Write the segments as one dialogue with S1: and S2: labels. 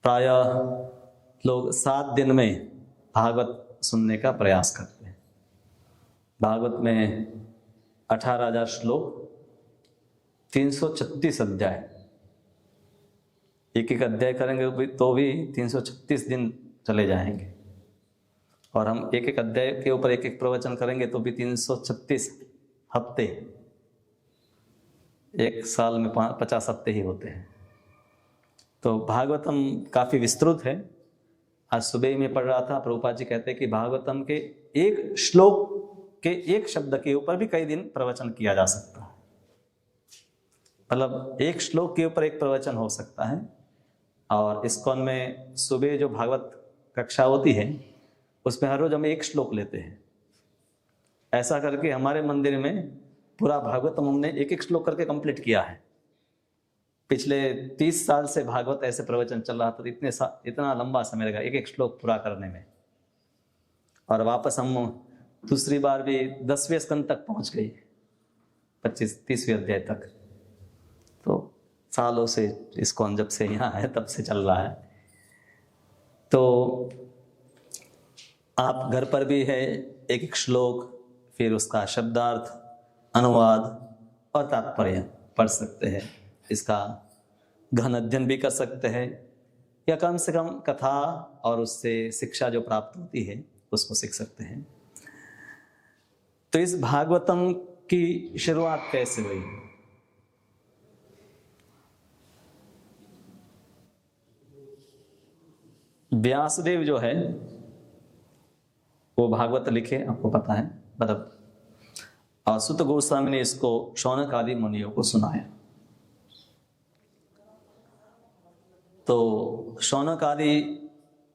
S1: प्रायः लोग 7 दिन में भागवत सुनने का प्रयास करते हैं। भागवत में 18,000 श्लोक, 336 अध्याय। एक एक अध्याय करेंगे तो भी 336 दिन चले जाएंगे, और हम एक एक अध्याय के ऊपर एक एक प्रवचन करेंगे तो भी 336 हफ्ते। एक साल में 50 हफ्ते ही होते हैं। तो भागवतम काफ़ी विस्तृत है। आज सुबह ही मैं पढ़ रहा था, प्रभुपाद जी कहते हैं कि भागवतम के एक श्लोक के एक शब्द के ऊपर भी कई दिन प्रवचन किया जा सकता है। मतलब एक श्लोक के ऊपर एक प्रवचन हो सकता है। और इस्कॉन में सुबह जो भागवत कक्षा होती है उसमें हर रोज हम एक श्लोक लेते हैं। ऐसा करके हमारे मंदिर में पूरा भागवतम हमने एक एक श्लोक करके कंप्लीट किया है। पिछले 30 साल से भागवत ऐसे प्रवचन चल रहा था, तो इतना लंबा समय लगा एक एक श्लोक पूरा करने में। और वापस हम दूसरी बार भी 10वें स्कंद तक पहुंच गई, 25-30वें अध्याय तक। तो सालों से इस्कॉन जब से यहाँ है तब से चल रहा है। तो आप घर पर भी है एक एक श्लोक, फिर उसका शब्दार्थ, अनुवाद और तात्पर्य पढ़ सकते हैं। इसका गहन अध्ययन भी कर सकते हैं, या कम से कम कथा और उससे शिक्षा जो प्राप्त होती है उसको सीख सकते हैं। तो इस भागवतम की शुरुआत कैसे हुई? व्यासदेव जो है वो भागवत लिखे, आपको पता है। मतलब सुत गोस्वामी ने इसको शौनक आदि मुनियों को सुनाया। तो शौनक आदि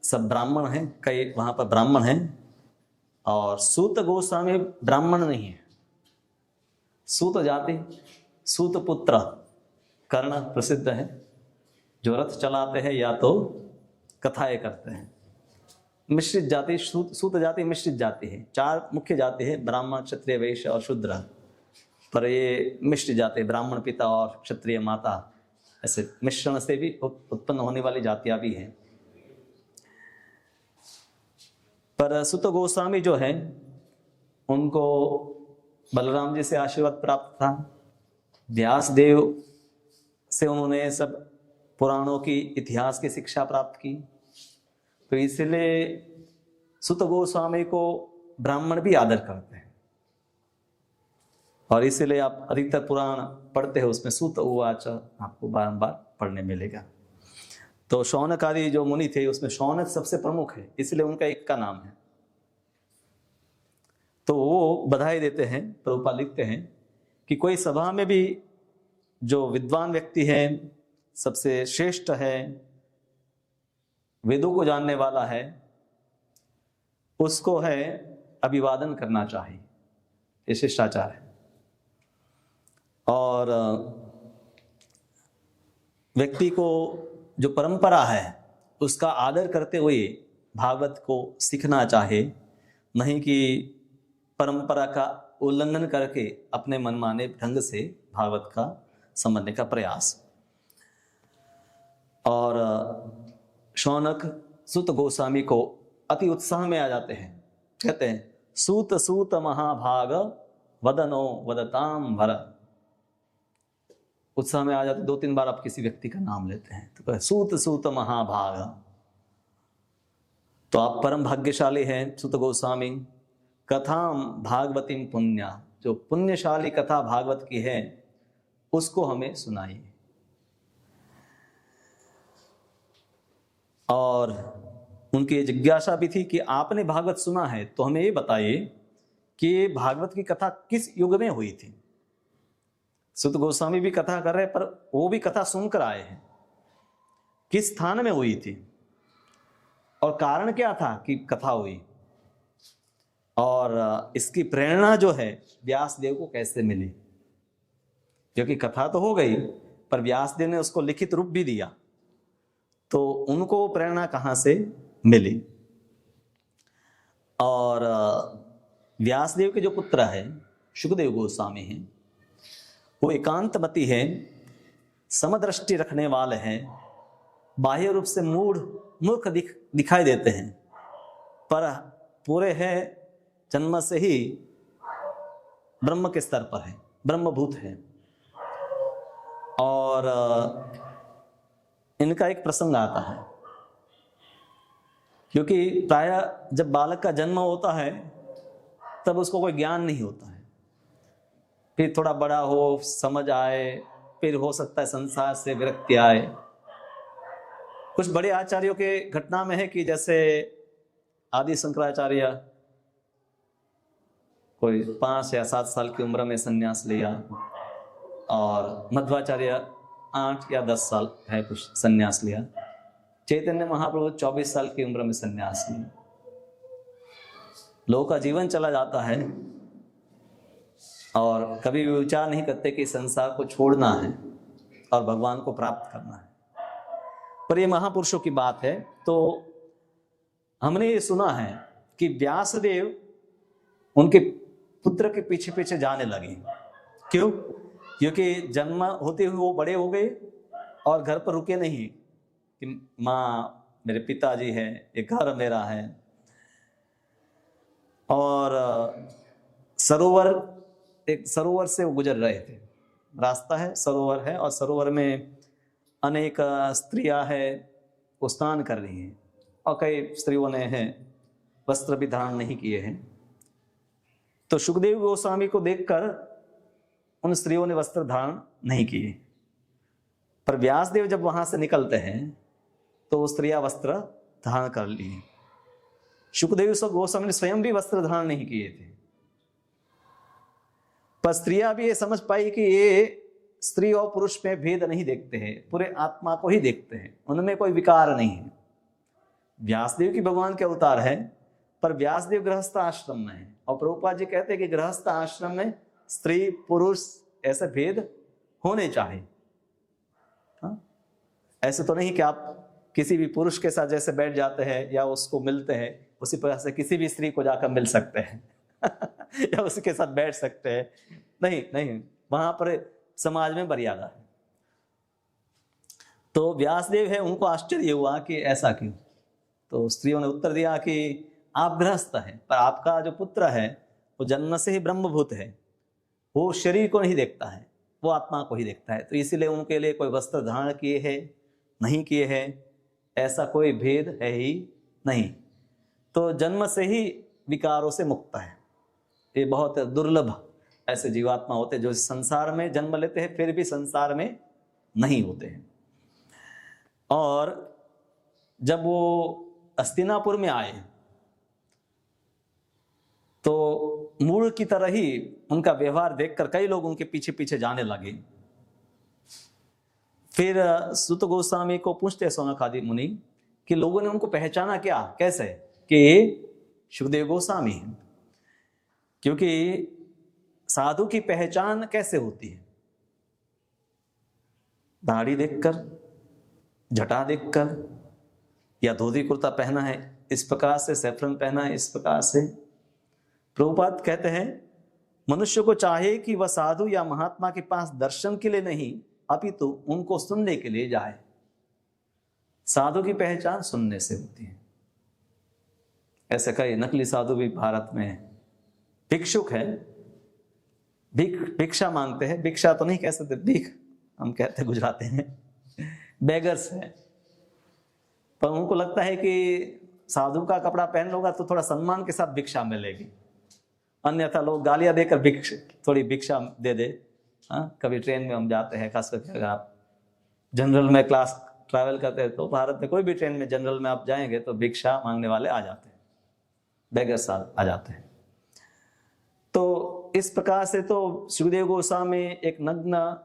S1: सब ब्राह्मण हैं, कई वहां पर ब्राह्मण हैं, और सूत गोस्वामी ब्राह्मण नहीं है। सूत जाति, सूत पुत्र कर्ण प्रसिद्ध है, जो रथ चलाते हैं या तो कथाएं करते हैं। मिश्रित जाति, सूत जाति मिश्रित जाति है। 4 मुख्य जाति है, ब्राह्मण, क्षत्रिय, वैश्य और शूद्र। पर ये मिश्रित जाति, ब्राह्मण पिता और क्षत्रिय माता, ऐसे मिश्रण से भी उत्पन्न होने वाली जातियां भी हैं। पर सुत गोस्वामी जो है उनको बलराम जी से आशीर्वाद प्राप्त था। व्यासदेव से उन्होंने सब पुराणों की, इतिहास की शिक्षा प्राप्त की। तो इसलिए सुत गोस्वामी को ब्राह्मण भी आदर करते हैं, और इसीलिए आप अधिकतर पुराण पढ़ते हो उसमें सूत उवाच आपको बारंबार पढ़ने मिलेगा। तो शौनक आदि जो मुनि थे उसमें शौनक सबसे प्रमुख है, इसलिए उनका एक का नाम है। तो वो बधाई देते हैं, प्रभुपाद लिखते हैं कि कोई सभा में भी जो विद्वान व्यक्ति है, सबसे श्रेष्ठ है, वेदों को जानने वाला है, उसको है अभिवादन करना चाहिए। ये शिष्टाचार है। और व्यक्ति को जो परंपरा है उसका आदर करते हुए भागवत को सीखना चाहे, नहीं कि परंपरा का उल्लंघन करके अपने मनमाने ढंग से भागवत का समझने का प्रयास। और शौनक सूत गोस्वामी को अति उत्साह में आ जाते हैं। कहते हैं सूत सूत महाभाग वदनो वदताम भर। उत्साह में आ जाते, 2-3 बार आप किसी व्यक्ति का नाम लेते हैं तो सूत सूत महाभाग। तो आप परम भाग्यशाली हैं सूत गोस्वामी। कथाम भागवतीम पुण्या, जो पुण्यशाली कथा भागवत की है उसको हमें सुनाइए। और उनकी ये जिज्ञासा भी थी कि आपने भागवत सुना है तो हमें ये बताइए कि भागवत की कथा किस युग में हुई थी। सुत गोस्वामी भी कथा कर रहे, पर वो भी कथा सुनकर आए हैं। किस स्थान में हुई थी और कारण क्या था कि कथा हुई, और इसकी प्रेरणा जो है व्यासदेव को कैसे मिली। क्योंकि कथा तो हो गई पर व्यासदेव ने उसको लिखित रूप भी दिया, तो उनको प्रेरणा कहाँ से मिली। और व्यासदेव के जो पुत्र है शुकदेव गोस्वामी हैं, वो एकांतमती हैं, समदृष्टि रखने वाले हैं, बाह्य रूप से मूर्ख दिखाई देते हैं, पर पूरे हैं जन्म से ही ब्रह्म के स्तर पर है, ब्रह्मभूत है। और इनका एक प्रसंग आता है, क्योंकि प्रायः जब बालक का जन्म होता है तब उसको कोई ज्ञान नहीं होता है, फिर थोड़ा बड़ा हो, समझ आए, फिर हो सकता है संसार से विरक्ति आए। कुछ बड़े आचार्यों के घटना में है कि जैसे आदि शंकराचार्य कोई 5 या 7 साल की उम्र में संन्यास लिया, और मध्वाचार्य 8 या 10 साल है कुछ संन्यास लिया। चैतन्य महाप्रभु 24 साल की उम्र में संन्यास लिया। लोगों का जीवन चला जाता है और कभी भी विचार नहीं करते कि संसार को छोड़ना है और भगवान को प्राप्त करना है। पर ये महापुरुषों की बात है। तो हमने ये सुना है कि व्यासदेव उनके पुत्र के पीछे पीछे जाने लगे। क्यों? क्योंकि जन्म होते हुए वो बड़े हो गए और घर पर रुके नहीं कि माँ मेरे पिताजी है, ये घर मेरा है। और एक सरोवर से वो गुजर रहे थे, रास्ता है, सरोवर है, और सरोवर में अनेक स्त्रियां हैं, वो स्नान कर रही हैं, और कई स्त्रियों ने हैं वस्त्र भी धारण नहीं किए हैं। तो सुखदेव गोस्वामी को देखकर उन स्त्रियों ने वस्त्र धारण नहीं किए, पर व्यासदेव जब वहां से निकलते हैं तो वो स्त्रियां वस्त्र धारण कर लिए। सुखदेव गोस्वामी ने स्वयं भी वस्त्र धारण नहीं किए थे, पर स्त्रियां भी ये समझ पाई कि ये स्त्री और पुरुष में भेद नहीं देखते हैं, पूरे आत्मा को ही देखते हैं, उनमें कोई विकार नहीं है। व्यासदेव की भगवान के अवतार है, पर व्यासदेव गृहस्थ आश्रम में है, और प्रभुपाद जी कहते हैं कि गृहस्थ आश्रम में स्त्री पुरुष ऐसे भेद होने चाहिए। ऐसे तो नहीं कि आप किसी भी पुरुष के साथ जैसे बैठ जाते हैं या उसको मिलते हैं, उसी प्रकार से किसी भी स्त्री को जाकर मिल सकते हैं या उसके साथ बैठ सकते हैं। नहीं नहीं, वहां पर समाज में मर्यादा है। तो व्यासदेव है, उनको आश्चर्य हुआ कि ऐसा क्यों। तो स्त्रियों ने उत्तर दिया कि आप गृहस्थ हैं, पर आपका जो पुत्र है वो जन्म से ही ब्रह्मभूत है, वो शरीर को नहीं देखता है, वो आत्मा को ही देखता है। तो इसीलिए उनके लिए कोई वस्त्र धारण किए हैं नहीं किए हैं ऐसा कोई भेद है ही नहीं। तो जन्म से ही विकारों से मुक्त है। ये बहुत दुर्लभ ऐसे जीवात्मा होते हैं जो संसार में जन्म लेते हैं फिर भी संसार में नहीं होते हैं। और जब वो हस्तिनापुर में आए तो मूल की तरह ही उनका व्यवहार देखकर कई लोग उनके पीछे पीछे जाने लगे। फिर सुत गोस्वामी को पूछते सौनकादि मुनि कि लोगों ने उनको पहचाना क्या, कैसे, कि सुखदेव गोस्वामी हैं। क्योंकि साधु की पहचान कैसे होती है? दाढ़ी देखकर, जटा देखकर, या धोती कुर्ता पहना है इस प्रकार से, सैफरन पहना है इस प्रकार से। प्रभुपाद कहते हैं मनुष्य को चाहे कि वह साधु या महात्मा के पास दर्शन के लिए नहीं अपितु उनको सुनने के लिए जाए। साधु की पहचान सुनने से होती है। ऐसे कई नकली साधु भी भारत में भिक्षुक है, भिक्षा मांगते हैं। भिक्षा तो नहीं कह सकते, भीख हम कहते गुजराती में, बेगर्स है। पर उनको लगता है कि साधु का कपड़ा पहन लोगा तो थोड़ा सम्मान के साथ भिक्षा मिलेगी, अन्यथा लोग गालियां देकर थोड़ी भिक्षा दे दे। कभी ट्रेन में हम जाते हैं, खास करके अगर आप जनरल में क्लास ट्रैवल करते हैं तो भारत में कोई भी ट्रेन में जनरल में आप जाएंगे तो भिक्षा मांगने वाले आ जाते हैं, बेगर्स आ जाते हैं। तो इस प्रकार से तो सुखदेव गोस्वामी एक नग्न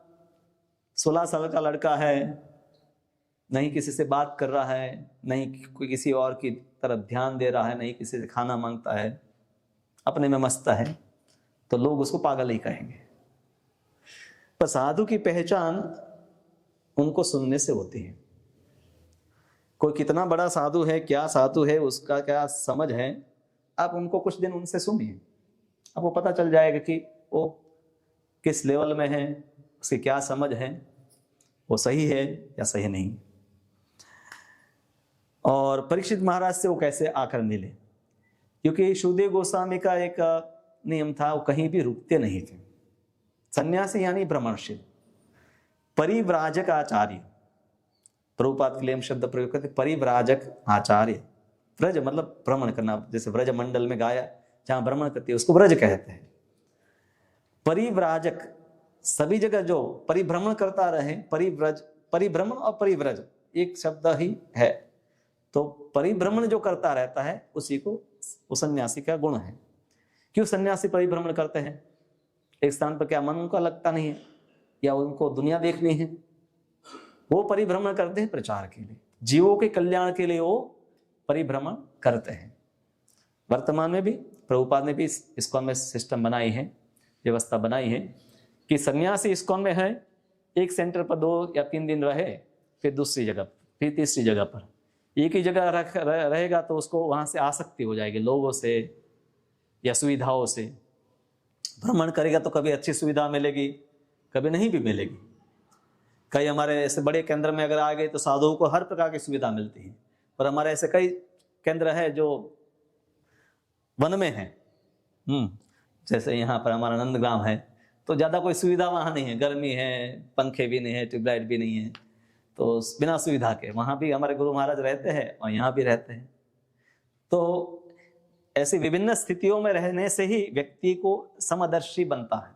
S1: 16 साल का लड़का है, नहीं किसी से बात कर रहा है, नहीं कोई किसी और की तरफ ध्यान दे रहा है, नहीं किसी से खाना मांगता है, अपने में मस्त है, तो लोग उसको पागल ही कहेंगे। पर साधु की पहचान उनको सुनने से होती है। कोई कितना बड़ा साधु है, क्या साधु है, उसका क्या समझ है, आप उनको कुछ दिन उनसे सुनिए, आपको पता चल जाएगा कि वो किस लेवल में है, उसकी क्या समझ है, वो सही है या सही नहीं। और परीक्षित महाराज से वो कैसे आकर मिले, क्योंकि शुकदेव गोस्वामी का एक नियम था, वो कहीं भी रुकते नहीं थे। सन्यासी यानी भ्रमणशील, परिव्राजक आचार्य, प्रभुपाद के लिए हम शब्द प्रयोग करते, परिव्राजक आचार्य। व्रज मतलब भ्रमण करना, जैसे व्रज मंडल में गाया जहां भ्रमण करती है उसको व्रज कहते हैं। परिव्राजक सभी जगह जो परिभ्रमण करता रहे, परिव्रज, परिभ्रमण और परिव्रज एक शब्द ही है, तो परिभ्रमण जो करता रहता है उसी को उस सन्यासी का गुण है। क्यों सन्यासी परिभ्रमण करते हैं? एक स्थान पर क्या मन उनका लगता नहीं है या उनको दुनिया देखनी है? वो परिभ्रमण करते हैं प्रचार के लिए, जीवों के कल्याण के लिए वो परिभ्रमण करते हैं। वर्तमान में भी प्रभुपाद ने भी इस्कॉन में सिस्टम बनाई है, व्यवस्था बनाई है कि सन्यासी इस्कॉन में है, एक सेंटर पर 2 या 3 दिन रहे, फिर दूसरी जगह, फिर तीसरी जगह पर। एक ही जगह रहेगा तो उसको वहां से आसक्ति हो जाएगी, लोगों से या सुविधाओं से। भ्रमण करेगा तो कभी अच्छी सुविधा मिलेगी, कभी नहीं भी मिलेगी। कई हमारे ऐसे बड़े केंद्र में अगर आ गए तो साधुओं को हर प्रकार की सुविधा मिलती है, पर हमारे ऐसे कई केंद्र है जो वन में है, जैसे यहाँ पर हमारा नंदग्राम है, तो ज़्यादा कोई सुविधा वहाँ नहीं है, गर्मी है, पंखे भी नहीं है, ट्यूबलाइट भी नहीं है, तो बिना सुविधा के वहाँ भी हमारे गुरु महाराज रहते हैं और यहाँ भी रहते हैं। तो ऐसी विभिन्न स्थितियों में रहने से ही व्यक्ति को समदर्शी बनता है,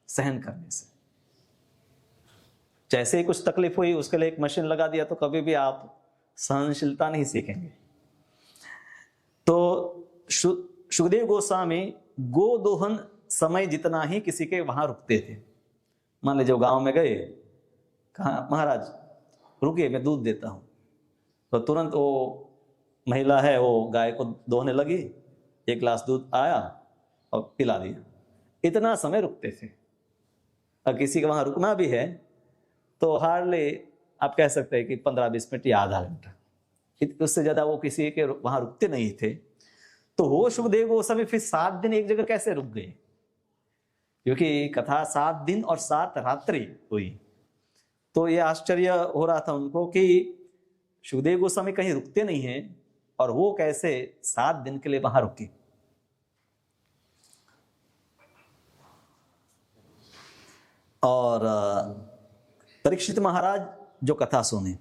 S1: सहन करने से। जैसे ही कुछ तकलीफ हुई उसके लिए एक मशीन लगा दिया तो कभी भी आप सहनशीलता नहीं सीखेंगे। तो शुकदेव गोस्वामी गोदोहन समय जितना ही किसी के वहां रुकते थे। मान लीजिए गांव में गए, कहा महाराज रुकिए मैं दूध देता हूं, तो तुरंत वो महिला है वो गाय को दोहने लगी, 1 गिलास दूध आया और पिला दिया। इतना समय रुकते थे। और किसी के वहां रुकना भी है तो हार्डली आप कह सकते हैं कि 15-20 मिनट या आधा घंटा, उससे ज्यादा वो किसी के वहां रुकते नहीं थे। तो वो शुकदेव गोस्वामी फिर 7 दिन एक जगह कैसे रुक गए? क्योंकि कथा 7 दिन और 7 रात्रि हुई, तो ये आश्चर्य हो रहा था उनको कि शुकदेव गोस्वामी कहीं रुकते नहीं हैं और वो कैसे 7 दिन के लिए वहां रुके। और परीक्षित महाराज जो कथा सुने,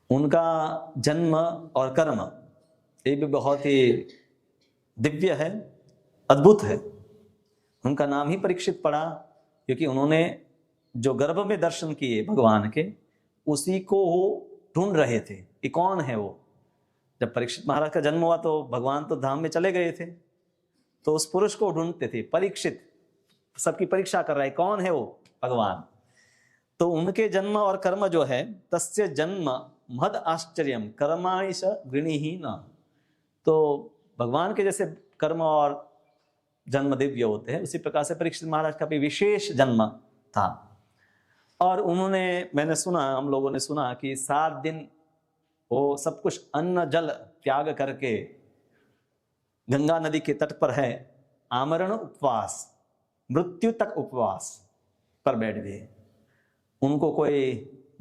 S1: उनका जन्म और कर्म ये भी बहुत ही दिव्य है, अद्भुत है। उनका नाम ही परीक्षित पड़ा क्योंकि उन्होंने जो गर्भ में दर्शन किए भगवान के, उसी को वो ढूंढ रहे थे कि कौन है वो। जब परीक्षित महाराज का जन्म हुआ तो भगवान तो धाम में चले गए थे, तो उस पुरुष को ढूंढते थे। परीक्षित सबकी परीक्षा कर रहा है, कौन है वो? भगवान। तो उनके जन्म और कर्म जो है, तस्य जन्म महद आश्चर्यम कर्माणि स गृणीहीन। तो भगवान के जैसे कर्म और जन्म दिव्य होते हैं, उसी प्रकार से परीक्षित महाराज का भी विशेष जन्म था। और उन्होंने, मैंने सुना, हम लोगों ने सुना कि 7 दिन वो सब कुछ अन्न जल त्याग करके गंगा नदी के तट पर है, आमरण उपवास, मृत्यु तक उपवास पर बैठ गए। उनको कोई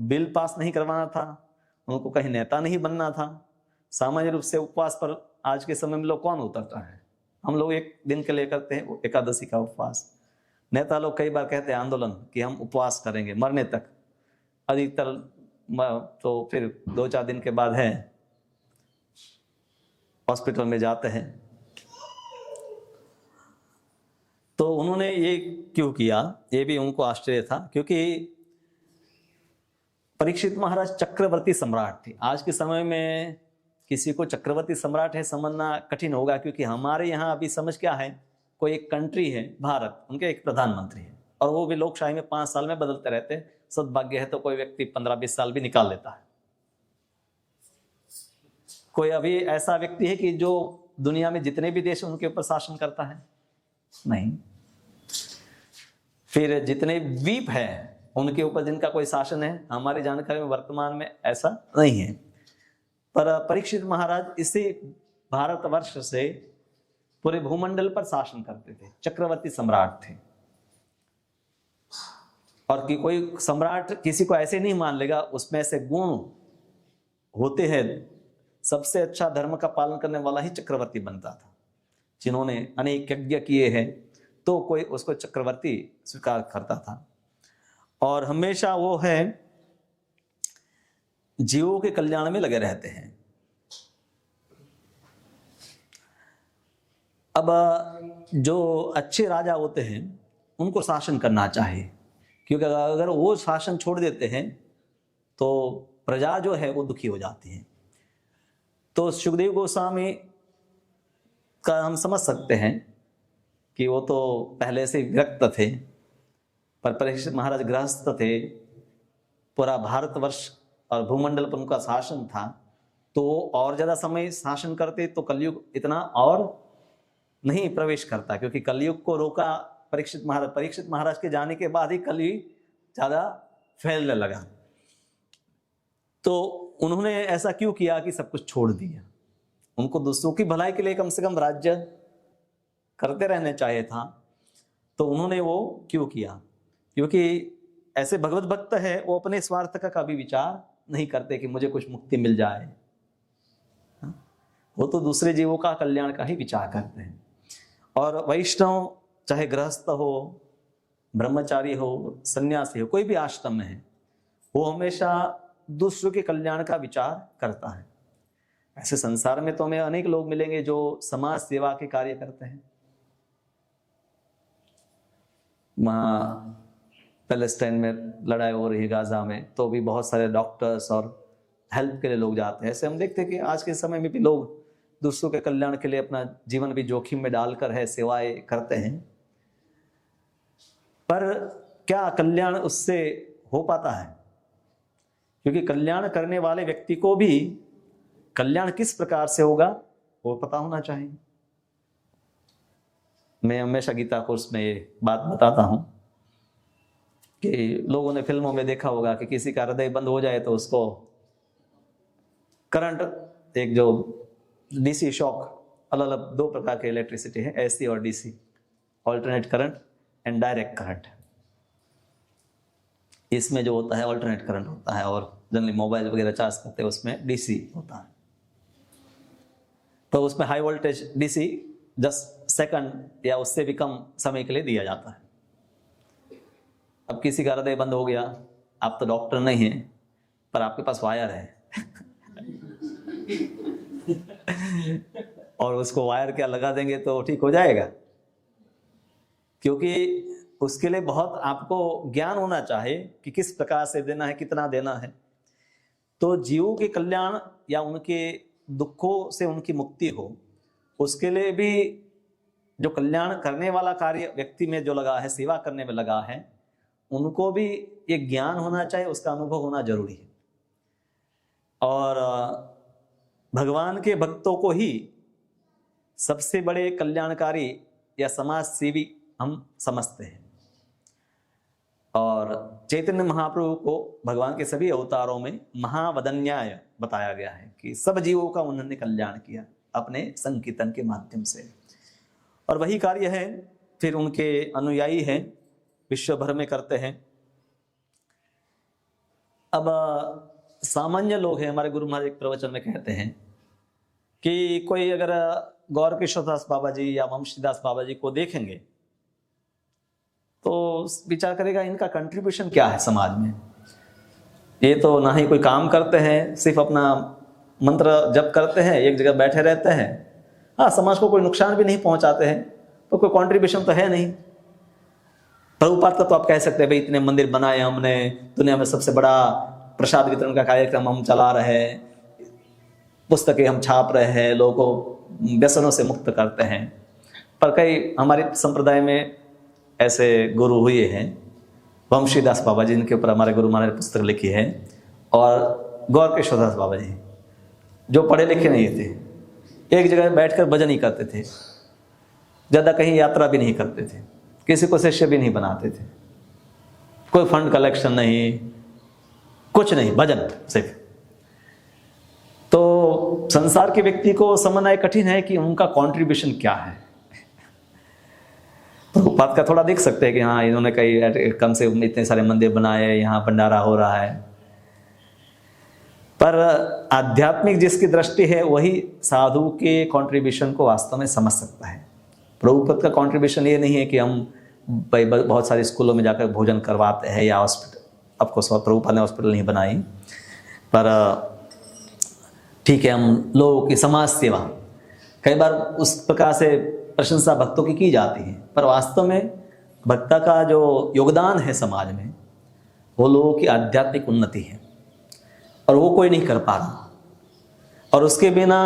S1: बिल पास नहीं करवाना था, उनको कहीं नेता नहीं बनना था। सामान्य रूप से उपवास पर आज के समय में लोग कौन उतरता है? हम लोग 1 दिन के लिए करते हैं एकादशी का उपवास। नेता लोग कई बार कहते हैं आंदोलन कि हम उपवास करेंगे मरने तक, अधिकतर तो फिर 2-4 दिन के बाद है हॉस्पिटल में जाते हैं। तो उन्होंने ये क्यों किया, ये भी उनको आश्चर्य था, क्योंकि परीक्षित महाराज चक्रवर्ती सम्राट थे। आज के समय में किसी को चक्रवर्ती सम्राट है समझना कठिन होगा, क्योंकि हमारे यहाँ अभी समझ क्या है, कोई एक कंट्री है भारत, उनके एक प्रधानमंत्री है, और वो भी लोकशाही में 5 साल में बदलते रहते हैं। सद्भाग्य है तो कोई व्यक्ति 15-20 साल भी निकाल लेता है। कोई अभी ऐसा व्यक्ति है कि जो दुनिया में जितने भी देश उनके ऊपर शासन करता है? नहीं। फिर जितने द्वीप हैं उनके ऊपर जिनका कोई शासन है, हमारी जानकारी में वर्तमान में ऐसा नहीं है। पर परीक्षित महाराज इसी भारतवर्ष से पूरे भूमंडल पर शासन करते थे, चक्रवर्ती सम्राट थे। और कि कोई सम्राट किसी को ऐसे नहीं मान लेगा, उसमें से गुण होते हैं सबसे अच्छा धर्म का पालन करने वाला ही चक्रवर्ती बनता था। जिन्होंने अनेक यज्ञ किए हैं तो कोई उसको चक्रवर्ती स्वीकार करता था। और हमेशा वो है जीवों के कल्याण में लगे रहते हैं। अब जो अच्छे राजा होते हैं उनको शासन करना चाहिए, क्योंकि अगर वो शासन छोड़ देते हैं तो प्रजा जो है वो दुखी हो जाती है। तो सुखदेव गोस्वामी का हम समझ सकते हैं कि वो तो पहले से विरक्त थे, पर परीक्षित महाराज गृहस्थ थे, पूरा भारतवर्ष और भूमंडल पर उनका शासन था, तो और ज़्यादा समय शासन करते तो कलयुग इतना और नहीं प्रवेश करता, क्योंकि कलयुग को रोका परीक्षित महाराज के जाने के बाद ही कलयुग ज़्यादा फैलने लगा। तो उन्होंने ऐसा क्यों किया कि सब कुछ छोड़ दिया? उनको दूसरों की भलाई के लिए कम से कम राज्य करते रहने चाहिए था, तो उन्होंने वो क्यों किया? क्योंकि ऐसे भगवत भक्त है वो अपने स्वार्थ का कभी विचार नहीं करते कि मुझे कुछ मुक्ति मिल जाए, वो तो दूसरे जीवों का कल्याण का ही विचार करते हैं। और वैष्णव चाहे गृहस्थ हो, ब्रह्मचारी हो, सन्यासी हो, कोई भी आश्रम में है, वो हमेशा दूसरों के कल्याण का विचार करता है। ऐसे संसार में तो हमें अनेक लोग मिलेंगे जो समाज सेवा के कार्य करते हैं। वहाँ पैलेस्टाइन में लड़ाई हो रही है, गाजा में, तो भी बहुत सारे डॉक्टर्स और हेल्प के लिए लोग जाते हैं। ऐसे हम देखते हैं कि आज के समय में भी लोग दूसरों के कल्याण के लिए अपना जीवन भी जोखिम में डालकर है सेवाएं करते हैं। पर क्या कल्याण उससे हो पाता है? क्योंकि कल्याण करने वाले व्यक्ति को भी कल्याण किस प्रकार से होगा वो पता होना चाहिए। मैं हमेशा गीता कोर्स में ये बात बताता हूं कि लोगों ने फिल्मों में देखा होगा कि किसी का हृदय बंद हो जाए तो उसको करंट, एक जो डीसी शॉक, अलग अलग दो प्रकार के इलेक्ट्रिसिटी है, एसी और DC, alternate current and direct current. इसमें जो होता है ऑल्टरनेट करंट होता है, और जनरली मोबाइल वगैरह चार्ज करते हैं उसमें डीसी होता है। तो उसमें हाई वोल्टेज डीसी 10 सेकंड या उससे भी कम समय के लिए दिया जाता है। अब किसी का हृदय बंद हो गया, आप तो डॉक्टर नहीं हैं, पर आपके पास वायर है और उसको वायर क्या लगा देंगे तो ठीक हो जाएगा? क्योंकि उसके लिए बहुत आपको ज्ञान होना चाहिए कि किस प्रकार से देना है, कितना देना है। तो जीवों के कल्याण या उनके दुखों से उनकी मुक्ति हो, उसके लिए भी जो कल्याण करने वाला कार्य व्यक्ति में जो लगा है, सेवा करने में लगा है, उनको भी ये ज्ञान होना चाहिए, उसका अनुभव होना जरूरी है। और भगवान के भक्तों को ही सबसे बड़े कल्याणकारी या समाज सेवी हम समझते हैं। और चैतन्य महाप्रभु को भगवान के सभी अवतारों में महावदन्याय बताया गया है कि सब जीवों का उन्होंने कल्याण किया अपने संकीर्तन के माध्यम से। और वही कार्य है फिर उनके अनुयायी हैं विश्व भर में करते हैं। अब सामान्य लोग हैं, हमारे गुरु महाराज एक प्रवचन में कहते हैं कि कोई अगर गौर किशोरदास बाबा जी या वंशीदास बाबा जी को देखेंगे तो विचार करेगा इनका कंट्रीब्यूशन क्या है समाज में। ये तो ना ही कोई काम करते हैं, सिर्फ अपना मंत्र जप करते हैं, एक जगह बैठे रहते हैं। हाँ, समाज को कोई नुकसान भी नहीं पहुंचाते हैं, तो कोई कंट्रीब्यूशन तो है नहीं। प्रभुपाद का तो आप कह सकते हैं भाई इतने मंदिर बनाए हमने, दुनिया में सबसे बड़ा प्रसाद वितरण का कार्यक्रम हम चला रहे हैं, पुस्तकें हम छाप रहे हैं, लोगों को व्यसनों से मुक्त करते हैं। पर कई हमारे संप्रदाय में ऐसे गुरु हुए हैं, वंशीदास बाबा जी, इनके ऊपर हमारे गुरु महाराज ने पुस्तक लिखी है, और गौर किशोरदास बाबा जी जो पढ़े लिखे नहीं थे, एक जगह बैठकर भजन ही करते थे, ज़्यादा कहीं यात्रा भी नहीं करते थे, किसी को शिष्य भी नहीं बनाते थे, कोई फंड कलेक्शन नहीं, कुछ नहीं, भजन सिर्फ। तो संसार के व्यक्ति को समझना कठिन है कि उनका कंट्रीब्यूशन क्या है। प्रभुपाद का थोड़ा देख सकते हैं कि हाँ इन्होंने कई कम से कम इतने सारे मंदिर बनाए, यहाँ भंडारा हो रहा है। पर आध्यात्मिक जिसकी दृष्टि है वही साधु के कंट्रीब्यूशन को वास्तव में समझ सकता है। प्रभुपद का कंट्रीब्यूशन ये नहीं है कि हम बहुत सारे स्कूलों में जाकर भोजन करवाते हैं या हॉस्पिटल, ऑफकोर्स प्रभुपद ने हॉस्पिटल नहीं बनाई, पर ठीक है हम लोगों की समाज सेवा कई बार उस प्रकार से प्रशंसा भक्तों की जाती है, पर वास्तव में भक्ता का जो योगदान है समाज में वो लोगों की आध्यात्मिक उन्नति है और वो कोई नहीं कर पा रहा। और उसके बिना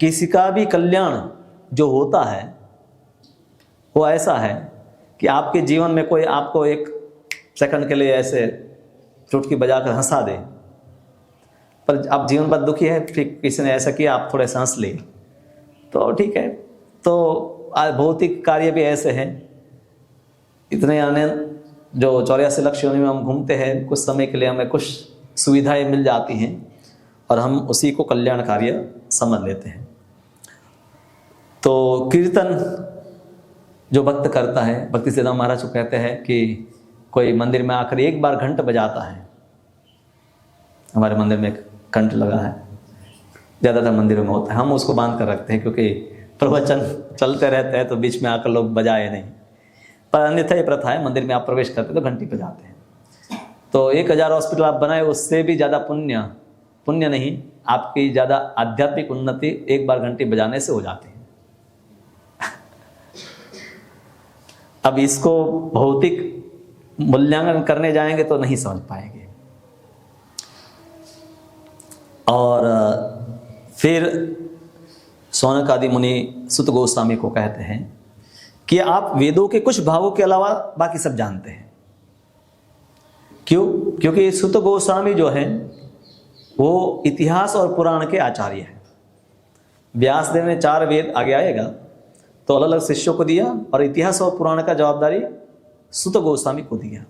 S1: किसी का भी कल्याण जो होता है वो ऐसा है कि आपके जीवन में कोई आपको एक सेकंड के लिए ऐसे चुटकी बजाकर हंसा दे, पर आप जीवन भर दुखी है, फिर किसी ने ऐसा किया आप थोड़े से हंस लिए तो ठीक है। तो भौतिक कार्य भी ऐसे हैं, इतने आने जो 84 लाख योनि में हम घूमते हैं, कुछ समय के लिए हमें कुछ सुविधाएं मिल जाती हैं और हम उसी को कल्याण कार्य समझ लेते हैं। तो कीर्तन जो भक्त करता है, भक्ति सिद्धांत महाराज को कहते हैं कि कोई मंदिर में आकर एक बार घंट बजाता है, हमारे मंदिर में एक घंट लगा है, ज़्यादातर मंदिरों में होता है, हम उसको बांध कर रखते हैं क्योंकि प्रवचन चलते रहते हैं तो बीच में आकर लोग बजाए नहीं, पर अन्यथा ये प्रथा है मंदिर में आप प्रवेश करते तो घंटी बजाते हैं। तो 1000 हॉस्पिटल आप बनाए उससे भी ज़्यादा पुण्य नहीं, आपकी ज़्यादा आध्यात्मिक उन्नति एक बार घंटी बजाने से हो जाती है। अब इसको भौतिक मूल्यांकन करने जाएंगे तो नहीं समझ पाएंगे। और फिर शौनक आदि मुनि सुत गोस्वामी को कहते हैं कि आप वेदों के कुछ भागों के अलावा बाकी सब जानते हैं। क्यों? क्योंकि सुत गोस्वामी जो है वो इतिहास और पुराण के आचार्य हैं। व्यासदेव ने 4 वेद आगे आएगा तो अलग अलग शिष्यों को दिया और इतिहास और पुराण का जवाबदारी सुत गोस्वामी को दिया।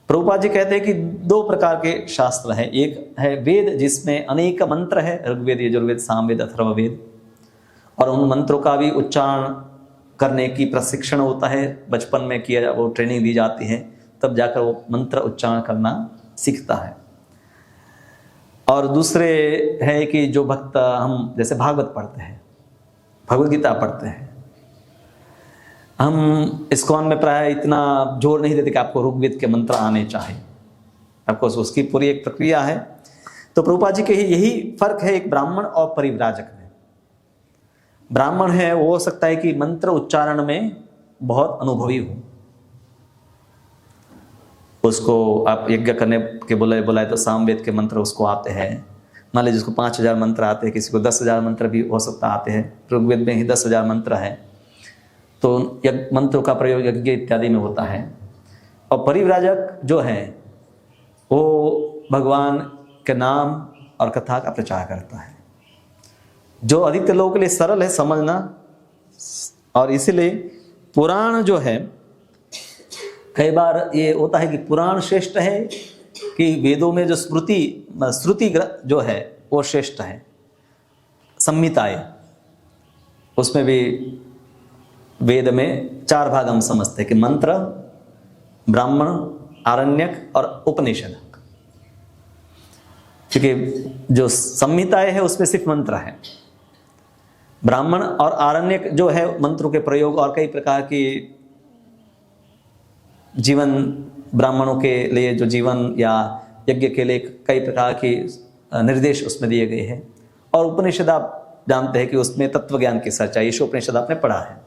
S1: प्रभुपाद जी कहते हैं कि 2 प्रकार के शास्त्र हैं, एक है वेद जिसमें अनेक मंत्र है, ऋग्वेद यजुर्वेद सामवेद अथर्ववेद, और उन मंत्रों का भी उच्चारण करने की प्रशिक्षण होता है, बचपन में किया वो ट्रेनिंग दी जाती है, तब जाकर वो मंत्र उच्चारण करना सीखता है। और दूसरे है कि जो भक्त हम जैसे भागवत पढ़ते हैं, भगवद गीता पढ़ते हैं, हम इस्कॉन में प्राय इतना जोर नहीं देते कि आपको ऋग्वेद के मंत्र आने चाहिए, आपको उसकी पूरी एक प्रक्रिया है। तो प्रभुपाद जी के यही फर्क है एक ब्राह्मण और परिव्राजक में। ब्राह्मण है वो हो सकता है कि मंत्र उच्चारण में बहुत अनुभवी हो, उसको आप यज्ञ करने के बुलाए तो सामवेद के मंत्र उसको आते हैं। मान लीजिए जिसको 5000 मंत्र आते हैं, किसी को 10,000 मंत्र भी हो सकता आते हैं, ऋग्वेद में ही 10,000 मंत्र है, तो मंत्रों का प्रयोग यज्ञ इत्यादि में होता है। और परिव्राजक जो है वो भगवान के नाम और कथा का प्रचार करता है, जो अधिकतर लोगों के लिए सरल है समझना। और इसीलिए पुराण जो है, कई बार ये होता है कि पुराण श्रेष्ठ है कि वेदों में जो श्रुति जो है वो श्रेष्ठ है। संहिताएं, उसमें भी वेद में 4 भाग हम समझते हैं कि मंत्र, ब्राह्मण, आरण्यक और उपनिषद। क्योंकि जो संहिताएं है उसमें सिर्फ मंत्र है, ब्राह्मण और आरण्यक जो है मंत्रों के प्रयोग और कई प्रकार की जीवन, ब्राह्मणों के लिए जो जीवन या यज्ञ के लिए कई प्रकार के निर्देश उसमें दिए गए हैं। और उपनिषद आप जानते हैं कि उसमें तत्व ज्ञान की चर्चा, ईशो उपनिषद आपने पढ़ा है।